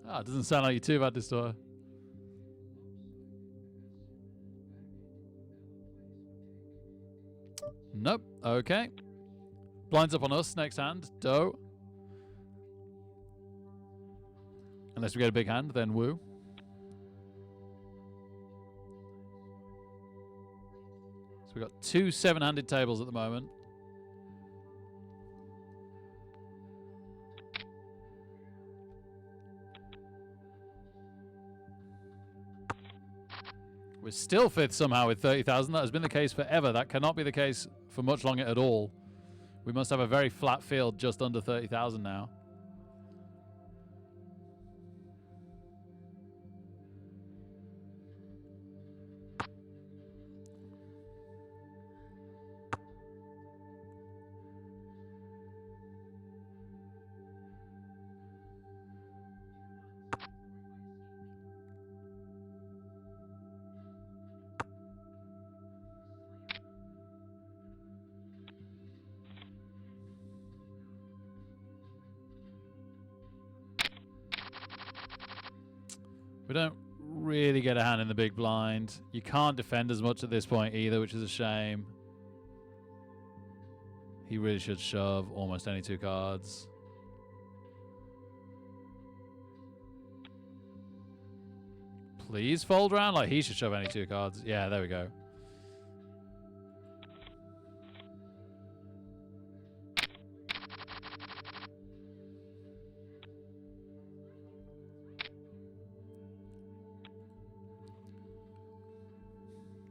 Ah, it doesn't sound like you're too bad this time. Nope. Okay. Blinds up on us next hand. Doe. Unless we get a big hand, then woo. So we've got 2 7-handed tables at the moment. We're still 5th somehow with 30,000. That has been the case forever. That cannot be the case for much longer at all. We must have a very flat field just under 30,000 now. We don't really get a hand in the big blind. You can't defend as much at this point either, which is a shame. He really should shove almost any 2 cards. Please fold round? Like, he should shove any 2 cards. Yeah, there we go.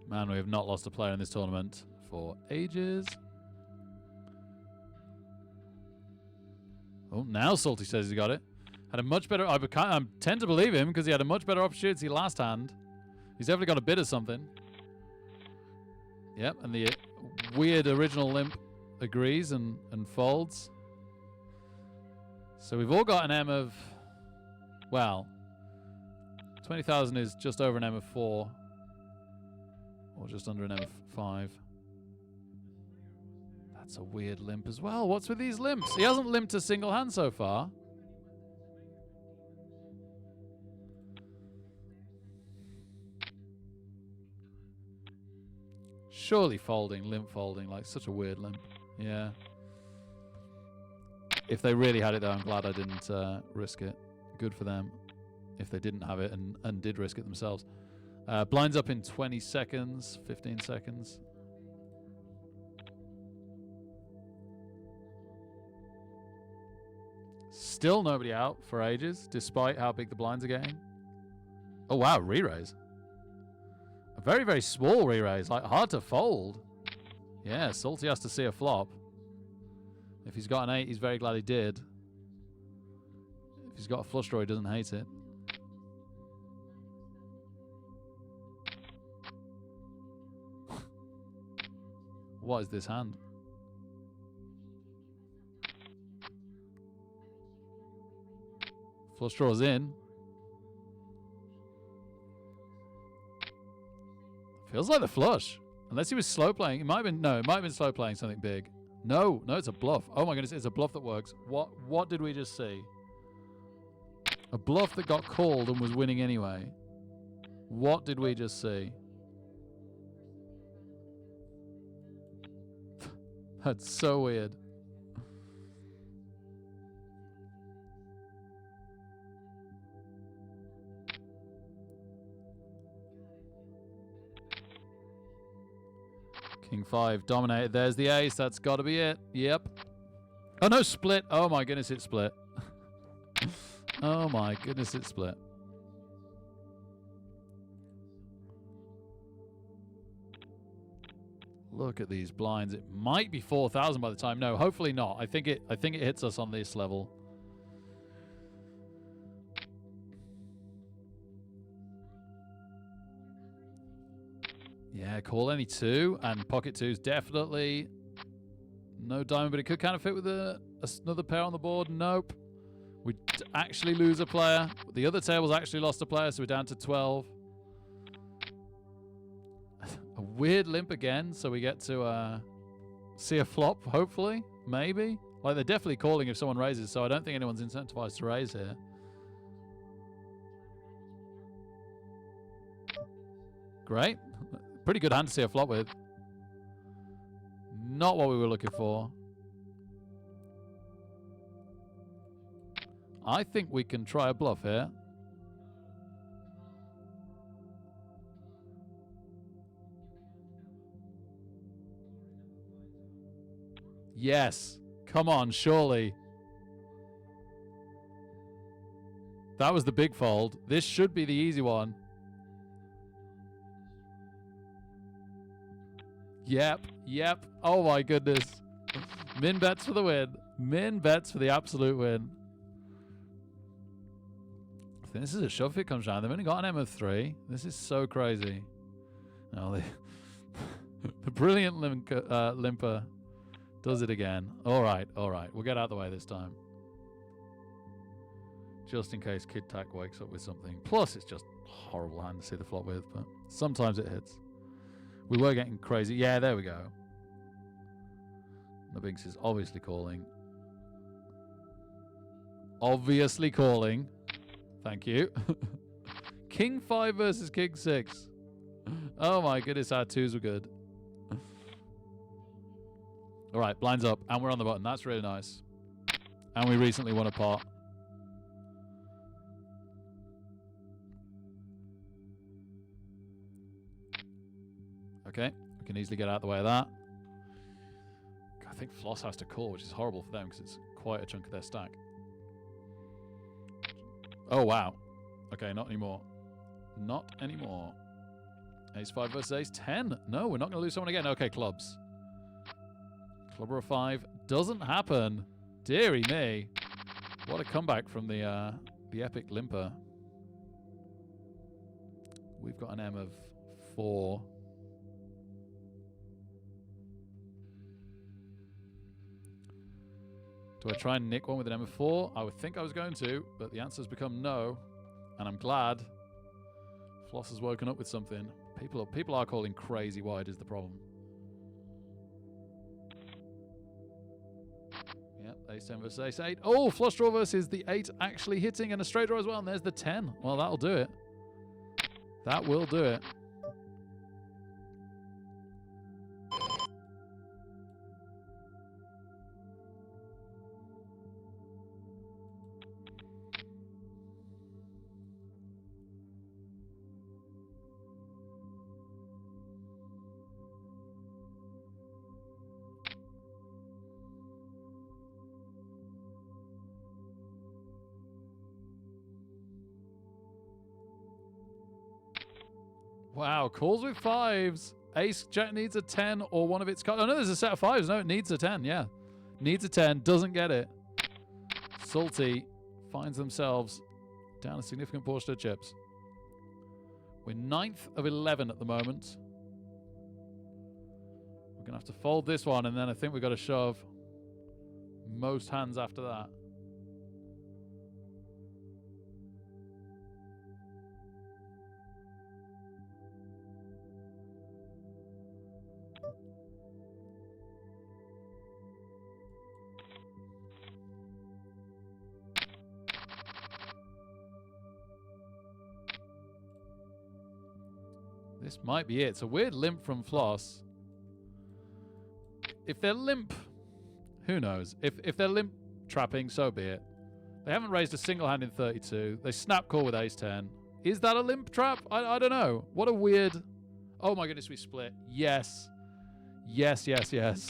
Man, we have not lost a player in this tournament for ages. Oh, now Salty says he got it. Had a much better... I tend to believe him because he had a much better opportunity last hand. He's definitely got a bit of something. Yep, and the weird original limp agrees and folds. So we've all got an M of... Well, 20,000 is just over an M of 4. Or just under an M of 5. That's a weird limp as well. What's with these limps? He hasn't limped a single hand so far. Surely folding, limp folding, like such a weird limp. Yeah. If they really had it though, I'm glad I didn't risk it. Good for them. If they didn't have it and did risk it themselves. Blinds up in 20 seconds, 15 seconds. Still nobody out for ages, despite how big the blinds are getting. Oh, wow, re-raise. A very, very small re-raise, like hard to fold. Yeah, Salty has to see a flop. If he's got an 8, he's very glad he did. If he's got a flush draw, he doesn't hate it. What is this hand? Flush draw's in. Feels like the flush. Unless he was slow playing. It might have been, no, it might have been slow playing something big. No, it's a bluff. Oh my goodness, it's a bluff that works. What did we just see? A bluff that got called and was winning anyway. What did we just see? That's so weird. King 5 dominated. There's the ace. That's got to be it. Yep. Oh, no, split. Oh, my goodness, it split. Oh, my goodness, it split. Look at these blinds. It might be 4,000 by the time. No, hopefully not. I think it hits us on this level. Yeah, call any 2, and pocket 2's definitely no diamond, but it could kind of fit with another pair on the board. Nope. We actually lose a player. The other table's actually lost a player, so we're down to 12. A weird limp again, so we get to see a flop, hopefully. Maybe. Like, they're definitely calling if someone raises, so I don't think anyone's incentivized to raise here. Great. Pretty good hand to see a flop with. Not what we were looking for. I think we can try a bluff here. Yes. Come on, surely. That was the big fold. This should be the easy one. Yep. Oh my goodness. Min bets for the win. Min bets for the absolute win. I think this is a shove if it comes down. They've only got an M of 3. This is so crazy. No, the brilliant limper does it again. All right. We'll get out of the way this time. Just in case Kid Tack wakes up with something. Plus, it's just a horrible hand to see the flop with, but sometimes it hits. We were getting crazy. Yeah, there we go. The Binks is obviously calling. Obviously calling. Thank you. King 5 versus King 6. Oh my goodness, our 2s were good. All right, blinds up, and we're on the button. That's really nice. And we recently won a pot. Okay, we can easily get out of the way of that. I think Floss has to call, which is horrible for them because it's quite a chunk of their stack. Oh, wow. Okay, not anymore. Not anymore. Ace 5 versus Ace 10. No, we're not going to lose someone again. Okay, clubs. Clubber of 5 doesn't happen. Deary me. What a comeback from the epic limper. We've got an M of 4. Do I try and nick one with an M of 4? I would think I was going to, but the answer's become no. And I'm glad. Floss has woken up with something. People are calling crazy wide is the problem. Yep, Ace 10 versus Ace 8. Oh, flush draw versus the 8 actually hitting and a straight draw as well. And there's the 10. Well, that'll do it. That will do it. Wow, calls with 5s. Ace Jack needs a 10 or one of its cards. Oh, no, there's a set of 5s. No, it needs a 10, yeah. Needs a 10, doesn't get it. Salty finds themselves down a significant portion of chips. We're 9th of 11 at the moment. We're going to have to fold this one, and then I think we've got to shove most hands after that. This might be it. It's a weird limp from Floss. If they're limp, who knows? If they're limp trapping, so be it. They haven't raised a single hand in 32. They snap call with ace 10. Is that a limp trap? I don't know. What a weird... Oh my goodness, we split. Yes. Yes, yes, yes.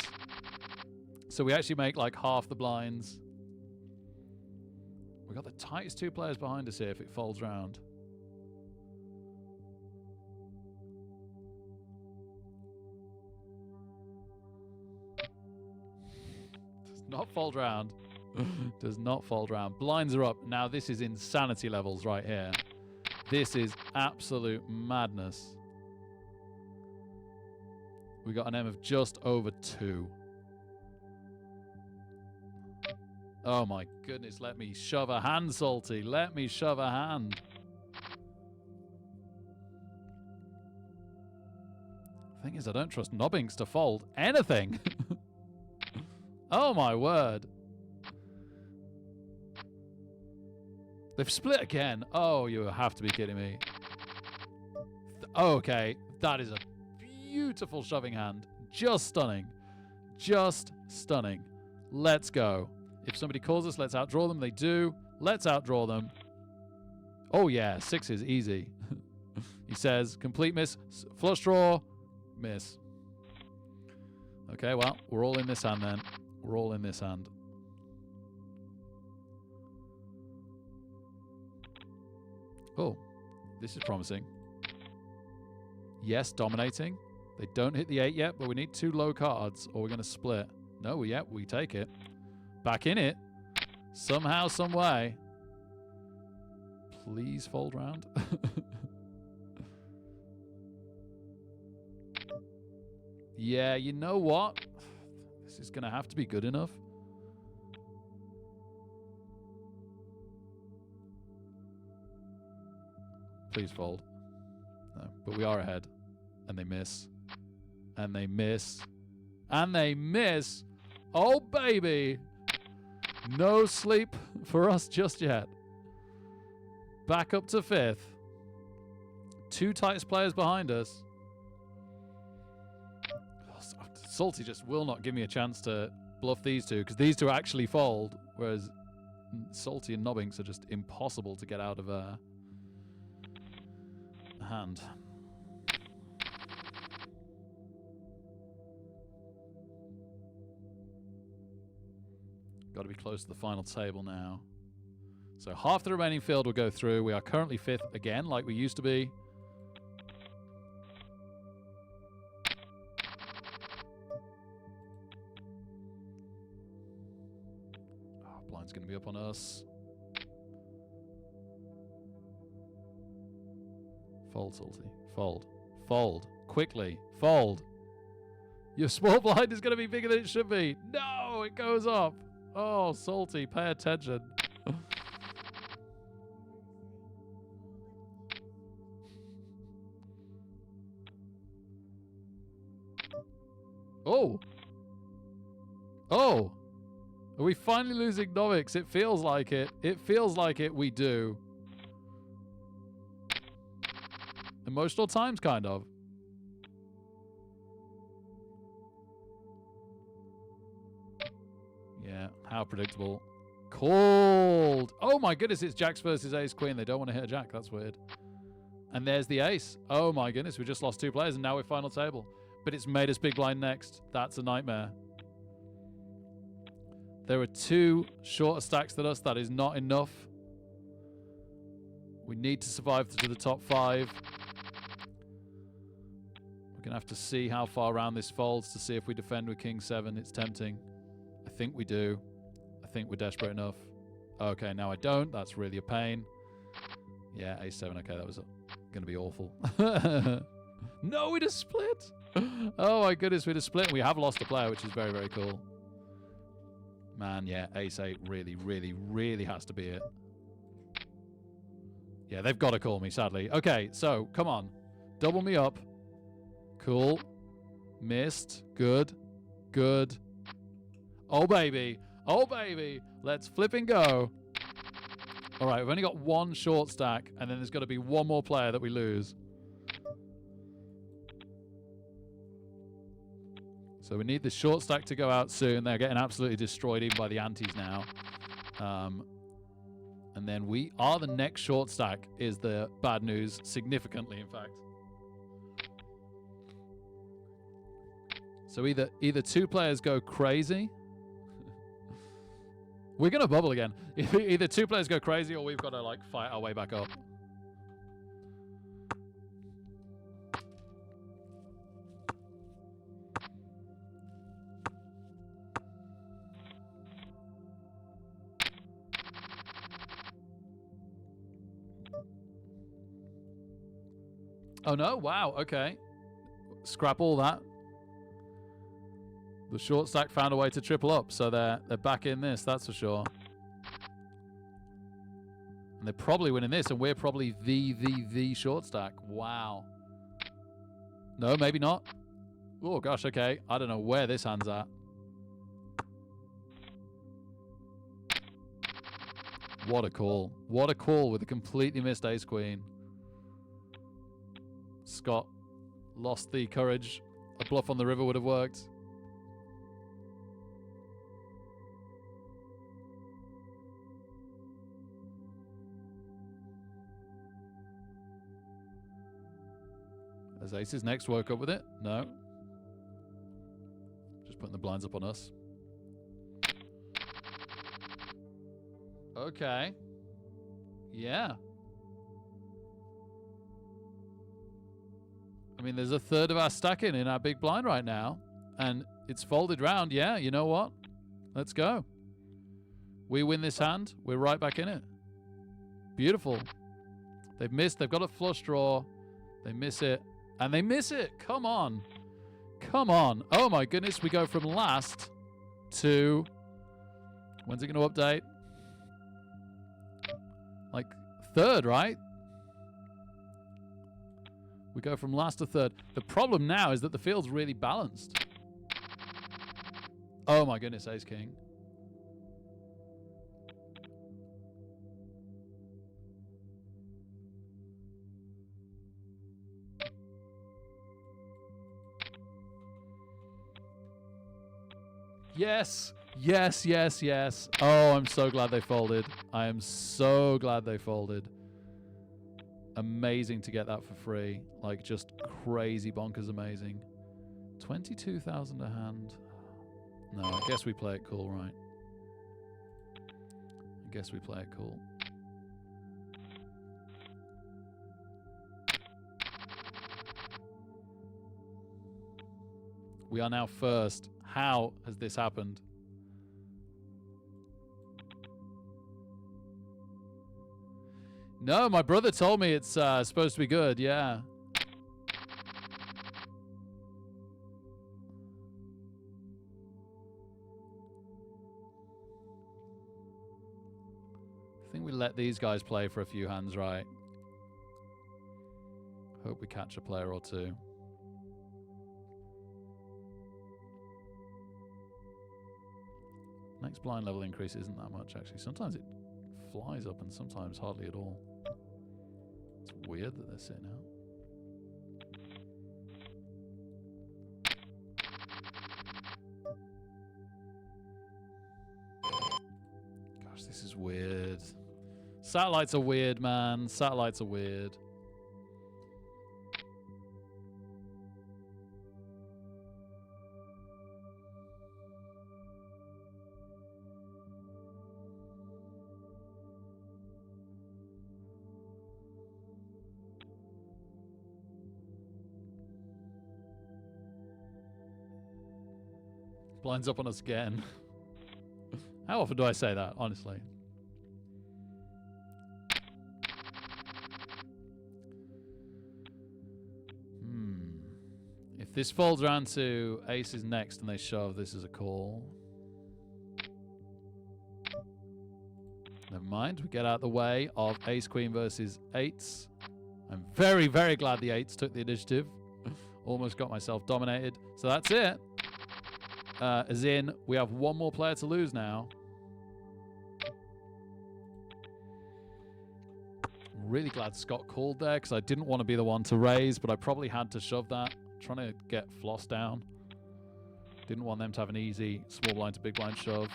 So we actually make like half the blinds. We got the tightest 2 players behind us here if it folds round. Not fold round. Does not fold round. Blinds are up. Now this is insanity levels right here. This is absolute madness. We got an M of just over 2. Oh my goodness, let me shove a hand, Salty. Let me shove a hand. Thing is, I don't trust Nobbings to fold anything. Oh my word. They've split again. Oh, you have to be kidding me. Okay, that is a beautiful shoving hand. Just stunning. Just stunning. Let's go. If somebody calls us, let's outdraw them. They do. Let's outdraw them. Oh yeah, 6 is easy. He says, complete miss. Flush draw. Miss. Okay, well, we're all in this hand then. We're all in this hand. Oh, this is promising. Yes, dominating. They don't hit the 8 yet, but we need 2 low cards or we're going to split. No, yet we take it. Back in it. Somehow, some way. Please fold round. Yeah, you know what? This is going to have to be good enough. Please fold. No, but we are ahead. And they miss. And they miss. And they miss. Oh, baby. No sleep for us just yet. Back up to 5th. 2 tightest players behind us. Salty just will not give me a chance to bluff these 2 because these 2 actually fold, whereas Salty and Nobbings are just impossible to get out of a hand. Got to be close to the final table now. So half the remaining field will go through. We are currently 5th again, like we used to be. Blind's going to be up on us. Fold, Salty. Fold. Fold. Quickly. Fold. Your small blind is going to be bigger than it should be. No, it goes up. Oh, Salty, pay attention. Oh. Oh. Are we finally losing Nobbings? It feels like it. It feels like it. We do. Emotional times, kind of. Yeah, how predictable. Called. Oh my goodness, it's Jacks versus Ace Queen. They don't want to hit a Jack. That's weird. And there's the Ace. Oh my goodness, we just lost 2 players and now we're final table. But it's made us big blind next. That's a nightmare. There are 2 shorter stacks than us. That is not enough. We need to survive to the top 5. We're going to have to see how far around this folds to see if we defend with king 7. It's tempting. I think we do. I think we're desperate enough. Okay, now I don't. That's really a pain. Yeah, a7. Okay, that was going to be awful. No, we just split. Oh my goodness, we just split. We have lost a player, which is very, very cool. Man, yeah, ace-8 really, really, really has to be it. Yeah, they've got to call me, sadly. Okay, so, come on. Double me up. Cool. Missed. Good. Good. Oh, baby. Oh, baby. Let's flip and go. All right, we've only got one short stack, and then there's got to be one more player that we lose. So we need the short stack to go out soon. They're getting absolutely destroyed even by the antis now. And then we are the next short stack is the bad news, significantly, in fact. So either two players go crazy. We're going to bubble again. Either two players go crazy or we've got to like fight our way back up. Oh no, wow, okay. Scrap all that. The short stack found a way to triple up, so they're back in this, that's for sure. And they're probably winning this, and we're probably the short stack. Wow. No, maybe not. Oh gosh, okay. I don't know where this hand's at. What a call. What a call with a completely missed ace queen. Scott lost the courage. A bluff on the river would have worked. As aces next, woke up with it? No. Just putting the blinds up on us. Okay. Yeah. I mean, there's a third of our stacking in our big blind right now. And it's folded round. Yeah, you know what? Let's go. We win this hand. We're right back in it. Beautiful. They've missed. They've got a flush draw. They miss it. And they miss it. Come on. Come on. Oh, my goodness. We go from last to... When's it going to update? Like third, right? We go from last to third. The problem now is that the field's really balanced. Oh my goodness, ace king. Yes. Yes, yes, yes. Oh, I'm so glad they folded. I am so glad they folded. Amazing to get that for free. Like, just crazy bonkers amazing. 22,000 a hand. No, I guess we play it cool, right? I guess we play it cool. We are now first. How has this happened? No, my brother told me it's supposed to be good, yeah. I think we let these guys play for a few hands, right? Hope we catch a player or two. Next blind level increase isn't that much, actually. Sometimes it flies up and sometimes hardly at all. It's weird that they're sitting out. Gosh, this is weird. Satellites are weird, man. Satellites are weird. Blinds up on us again. How often do I say that, honestly? If this folds around to ace is next and they shove, this is a call. Never mind. We get out the way of ace queen versus eights. I'm very, very glad the eights took the initiative. Almost got myself dominated. So that's it. As in, we have one more player to lose now. Really glad Scott called there because I didn't want to be the one to raise, but I probably had to shove that. Trying to get Floss down. Didn't want them to have an easy small blind to big blind shove.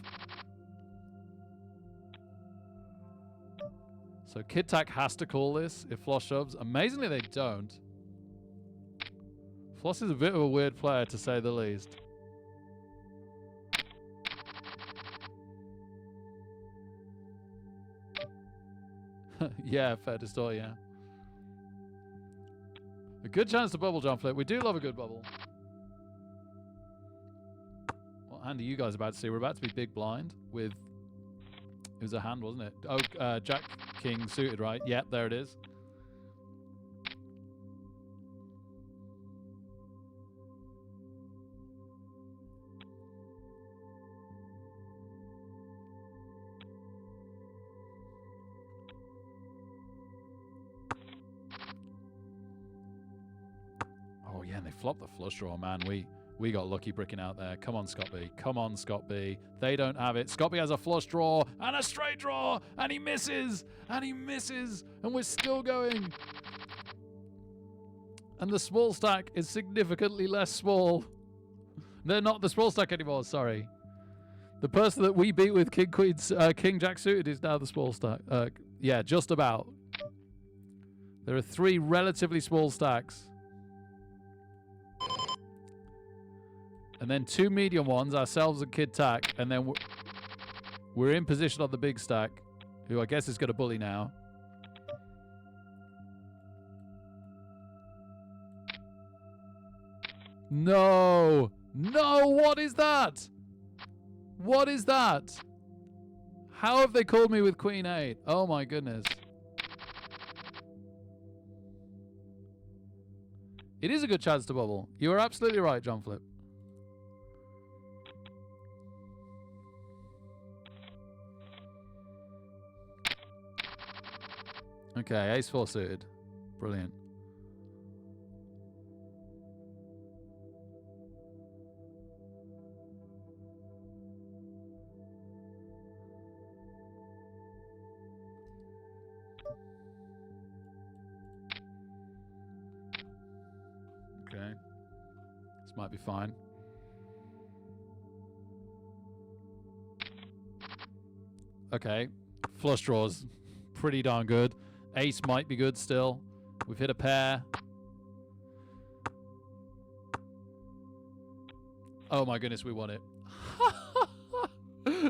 So Kid Tack has to call this if Floss shoves. Amazingly, they don't. Floss is a bit of a weird player, to say the least. Yeah, fair to store, yeah. A good chance to bubble, John Flip. We do love a good bubble. What hand are you guys about to see? We're about to be big blind with... It was a hand, wasn't it? Oh, Jack King suited, right? Yep, there it is. Oh, yeah, and they flopped the flush draw, man. We got lucky bricking out there. Come on, Scott B. Come on, Scott B. They don't have it. Scott B has a flush draw and a straight draw, and he misses, and he misses, and we're still going. And the small stack is significantly less small. They're not the small stack anymore, sorry. The person that we beat with King Queen's King Jack suited is now the small stack. Yeah, just about. There are 3 relatively small stacks. And then 2 medium ones, ourselves and Kid Tack. And then we're in position on the big stack, who I guess is going to bully now. No! No! What is that? What is that? How have they called me with Queen 8? Oh my goodness. It is a good chance to bubble. You are absolutely right, John Flip. Okay, ace 4 suited. Brilliant. Okay. This might be fine. Okay. Flush draws. Pretty darn good. Ace might be good still. We've hit a pair. Oh my goodness, we won it.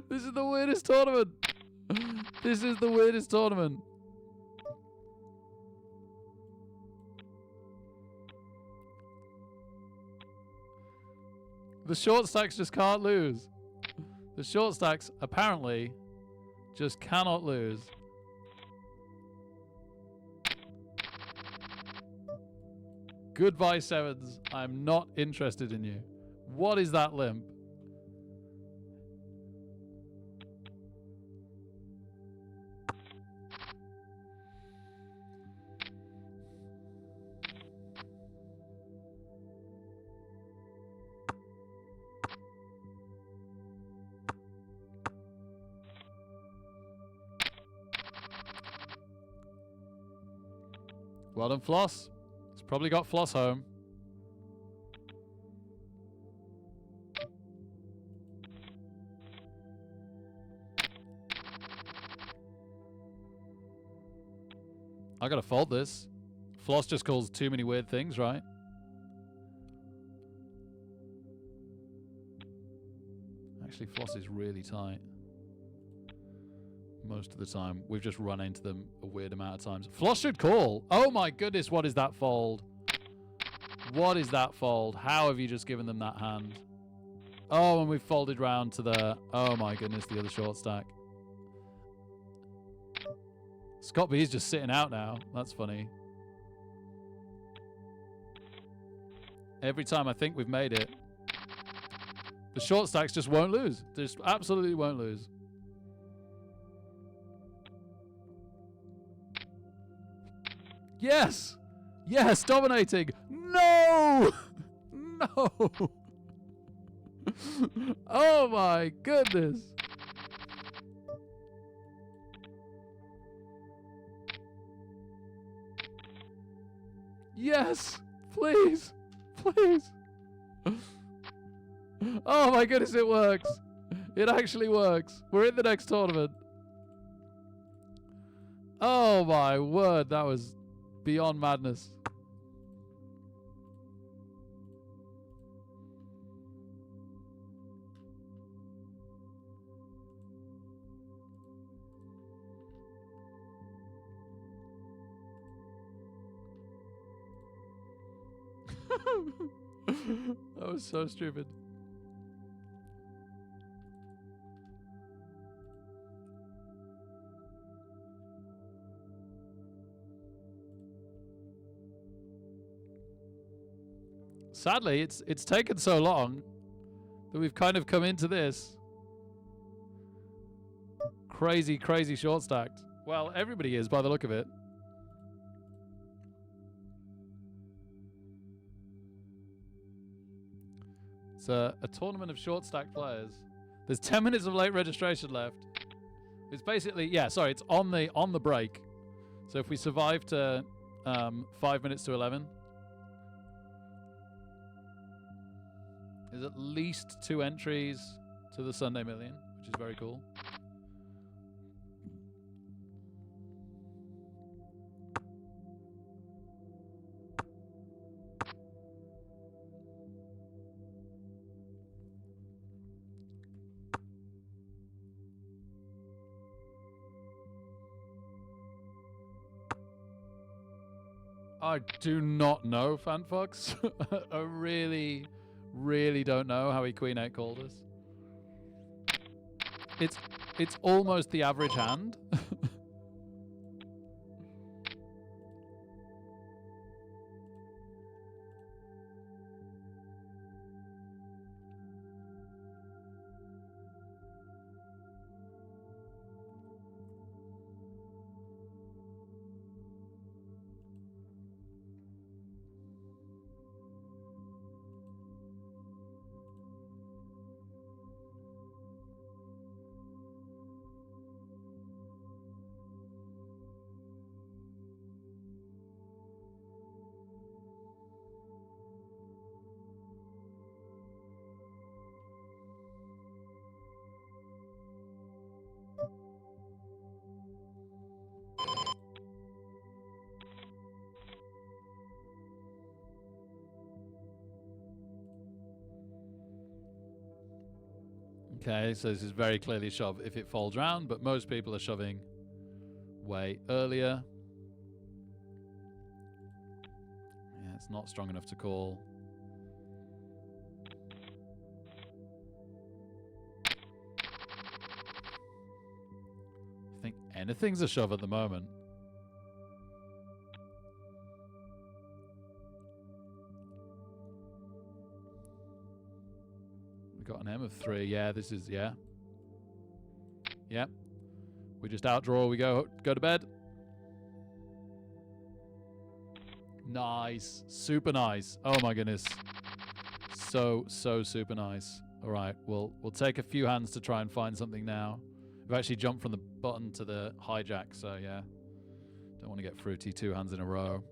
This is the weirdest tournament. This is the weirdest tournament. The short stacks just can't lose. The short stacks apparently just cannot lose. Goodbye, sevens. I'm not interested in you. What is that limp? Well done, Floss. It's probably got Floss home. I gotta fold this. Floss just calls too many weird things, right? Actually, Floss is really tight. Most of the time. We've just run into them a weird amount of times. Floss should call. Oh my goodness, what is that fold? What is that fold? How have you just given them that hand? Oh, and we folded round to the... Oh, my goodness, the other short stack. Scott B's just sitting out now. That's funny. Every time I think we've made it, the short stacks just won't lose. Just absolutely won't lose. Yes! Yes, dominating! No! No! Oh my goodness! Yes! Please! Please! Oh my goodness, it works! It actually works. We're in the next tournament. Oh my word, that was beyond madness. That was so stupid. Sadly, it's taken so long that we've kind of come into this crazy, crazy short stacked. Well, everybody is by the look of it. It's a tournament of short stack players. There's 10 minutes of late registration left. It's basically, yeah, sorry, it's on the break. So if we survive to 5 minutes to 11, there's at least 2 entries to the Sunday Million, which is very cool. I do not know, Fanfox. I really, really don't know how he Queen 8 called us. It's almost the average hand. Okay, so this is very clearly shove if it folds round, but most people are shoving way earlier. Yeah, it's not strong enough to call. I think anything's a shove at the moment. We got an M of 3. Yeah, this is, yeah. Yeah. We just outdraw, we go to bed. Nice. Super nice. Oh my goodness. So super nice. All right, we'll take a few hands to try and find something now. We've actually jumped from the button to the hijack, so yeah. Don't want to get fruity 2 hands in a row.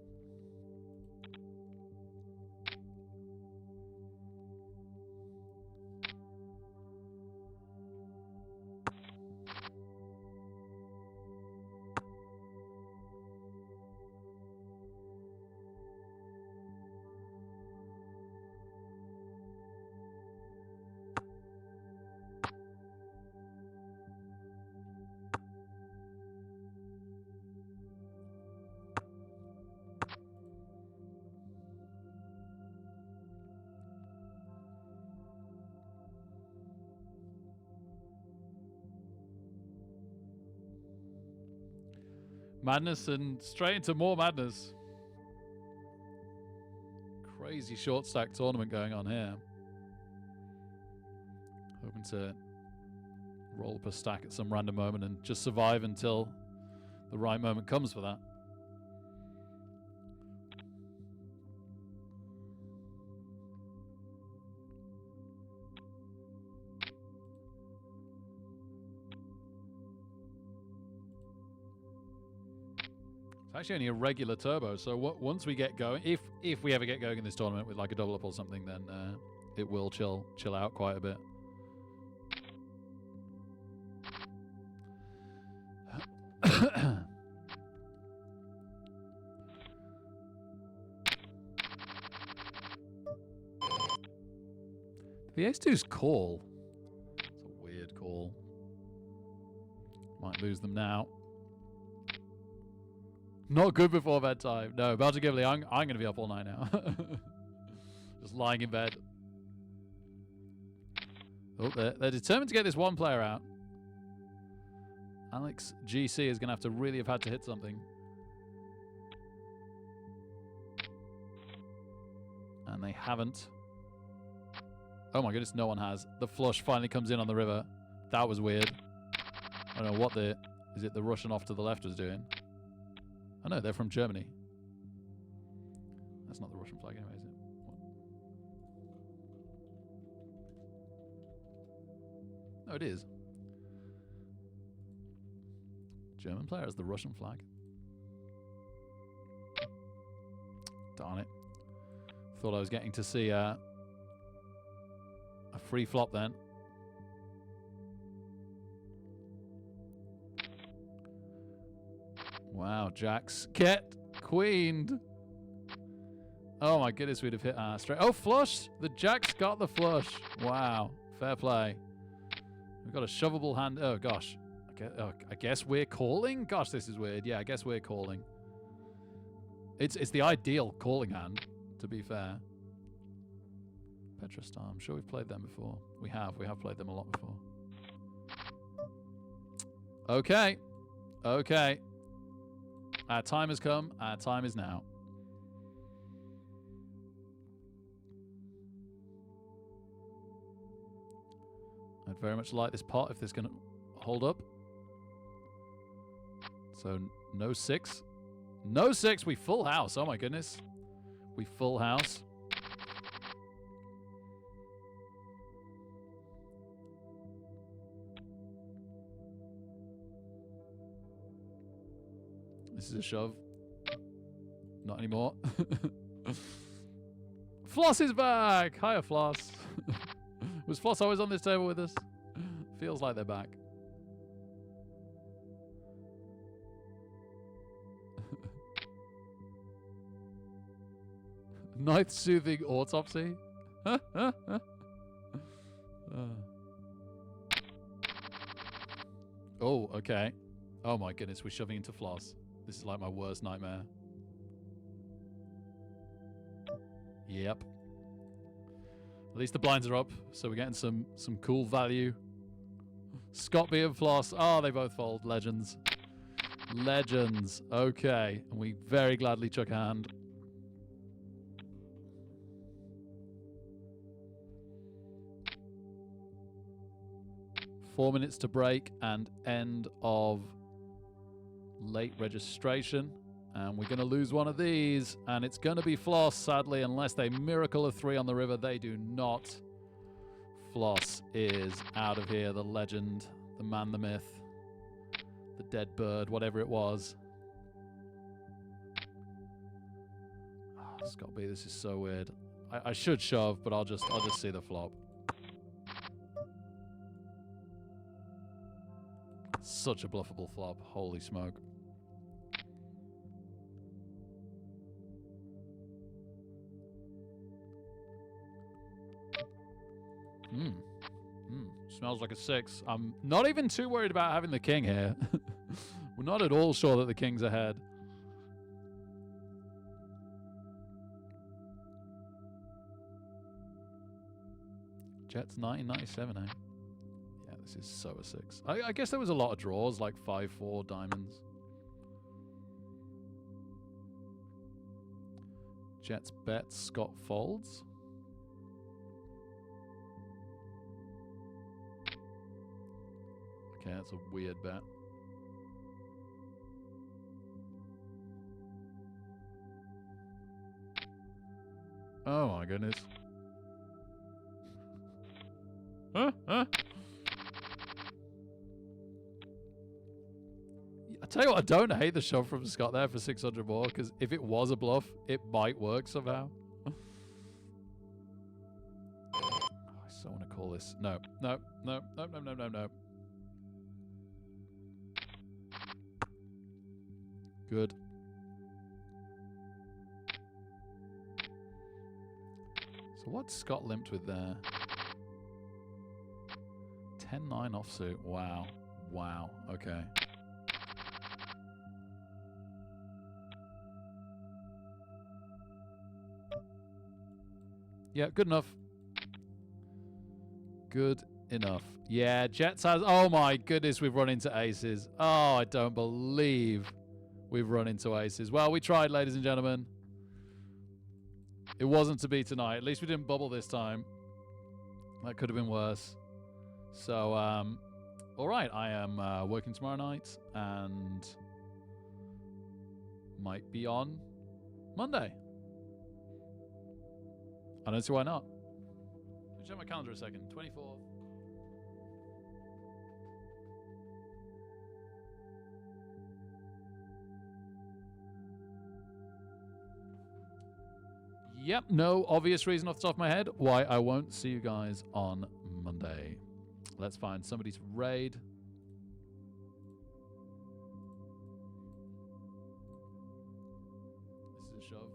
Madness and straight into more madness. Crazy short stack tournament going on here. Hoping to roll up a stack at some random moment and just survive until the right moment comes for that. It's actually only a regular turbo, so once we get going, if we ever get going in this tournament with like a double up or something, then it will chill out quite a bit. The ace-2's call. It's a weird call. Might lose them now. Not good before bedtime. No, Belgian Ghibli, I'm going to be up all night now. Just lying in bed. Oh, they're determined to get this one player out. Alex GC is going to have to really have had to hit something. And they haven't. Oh my goodness, no one has. The flush finally comes in on the river. That was weird. I don't know what is it the Russian off to the left was doing. Oh no, they're from Germany. That's not the Russian flag anyway, is it? What? No, it is. German player has the Russian flag. Darn it. Thought I was getting to see a free flop then. Wow, jacks get queened. Oh my goodness, we'd have hit straight. Oh, flush! The jacks got the flush. Wow, fair play. We've got a shovable hand. Oh gosh, I guess we're calling. Gosh, this is weird. Yeah, I guess we're calling. It's the ideal calling hand, to be fair. Petrostar, I'm sure we've played them before. We have played them a lot before. Okay. Okay. Our time has come. Our time is now. I'd very much like this pot if this can hold up. So, no 6. No 6. We full house. Oh my goodness. We full house. This is a shove. Not anymore. Floss is back! Hiya, Floss. Was Floss always on this table with us? Feels like they're back. Ninth soothing autopsy? Oh, okay. Oh my goodness, we're shoving into Floss. This is like my worst nightmare. Yep. At least the blinds are up, so we're getting some cool value. Scott B and Floss. Oh, they both fold. Legends. Legends. Okay. And we very gladly chuck a hand. Four minutes to break and end of late registration. And we're going to lose one of these. And it's going to be Floss, sadly, unless they miracle a 3 on the river. They do not. Floss is out of here. The legend, the man, the myth, the dead bird, whatever it was. Oh, Scott B, this is so weird. I should shove, but I'll just see the flop. Such a bluffable flop. Holy smoke. Smells like a 6. I'm not even too worried about having the king here. We're not at all sure that the king's ahead. Jets 1997, eh? Yeah, this is so a 6. I guess there was a lot of draws, like 5-4 diamonds. Jets bets, Scott folds. Okay, that's a weird bet. Oh my goodness. Huh? Huh? I tell you what, I don't hate the shove from Scott there for 600 more, because if it was a bluff, it might work somehow. Oh, I still want to call this. No, no, no, no, no, no, no, no. Good. So what's Scott limped with there? 10-9 offsuit. Wow. Wow. Okay. Yeah, good enough. Good enough. Yeah, Jets has... Oh my goodness, we've run into aces. Oh, I don't believe we've run into aces. Well, we tried, ladies and gentlemen. It wasn't to be tonight. At least we didn't bubble this time. That could have been worse. So, all right. I am working tomorrow night and might be on Monday. I don't see why not. Let me check my calendar a second. 24th. Yep, no obvious reason off the top of my head why I won't see you guys on Monday. Let's find somebody to raid. This is a shove.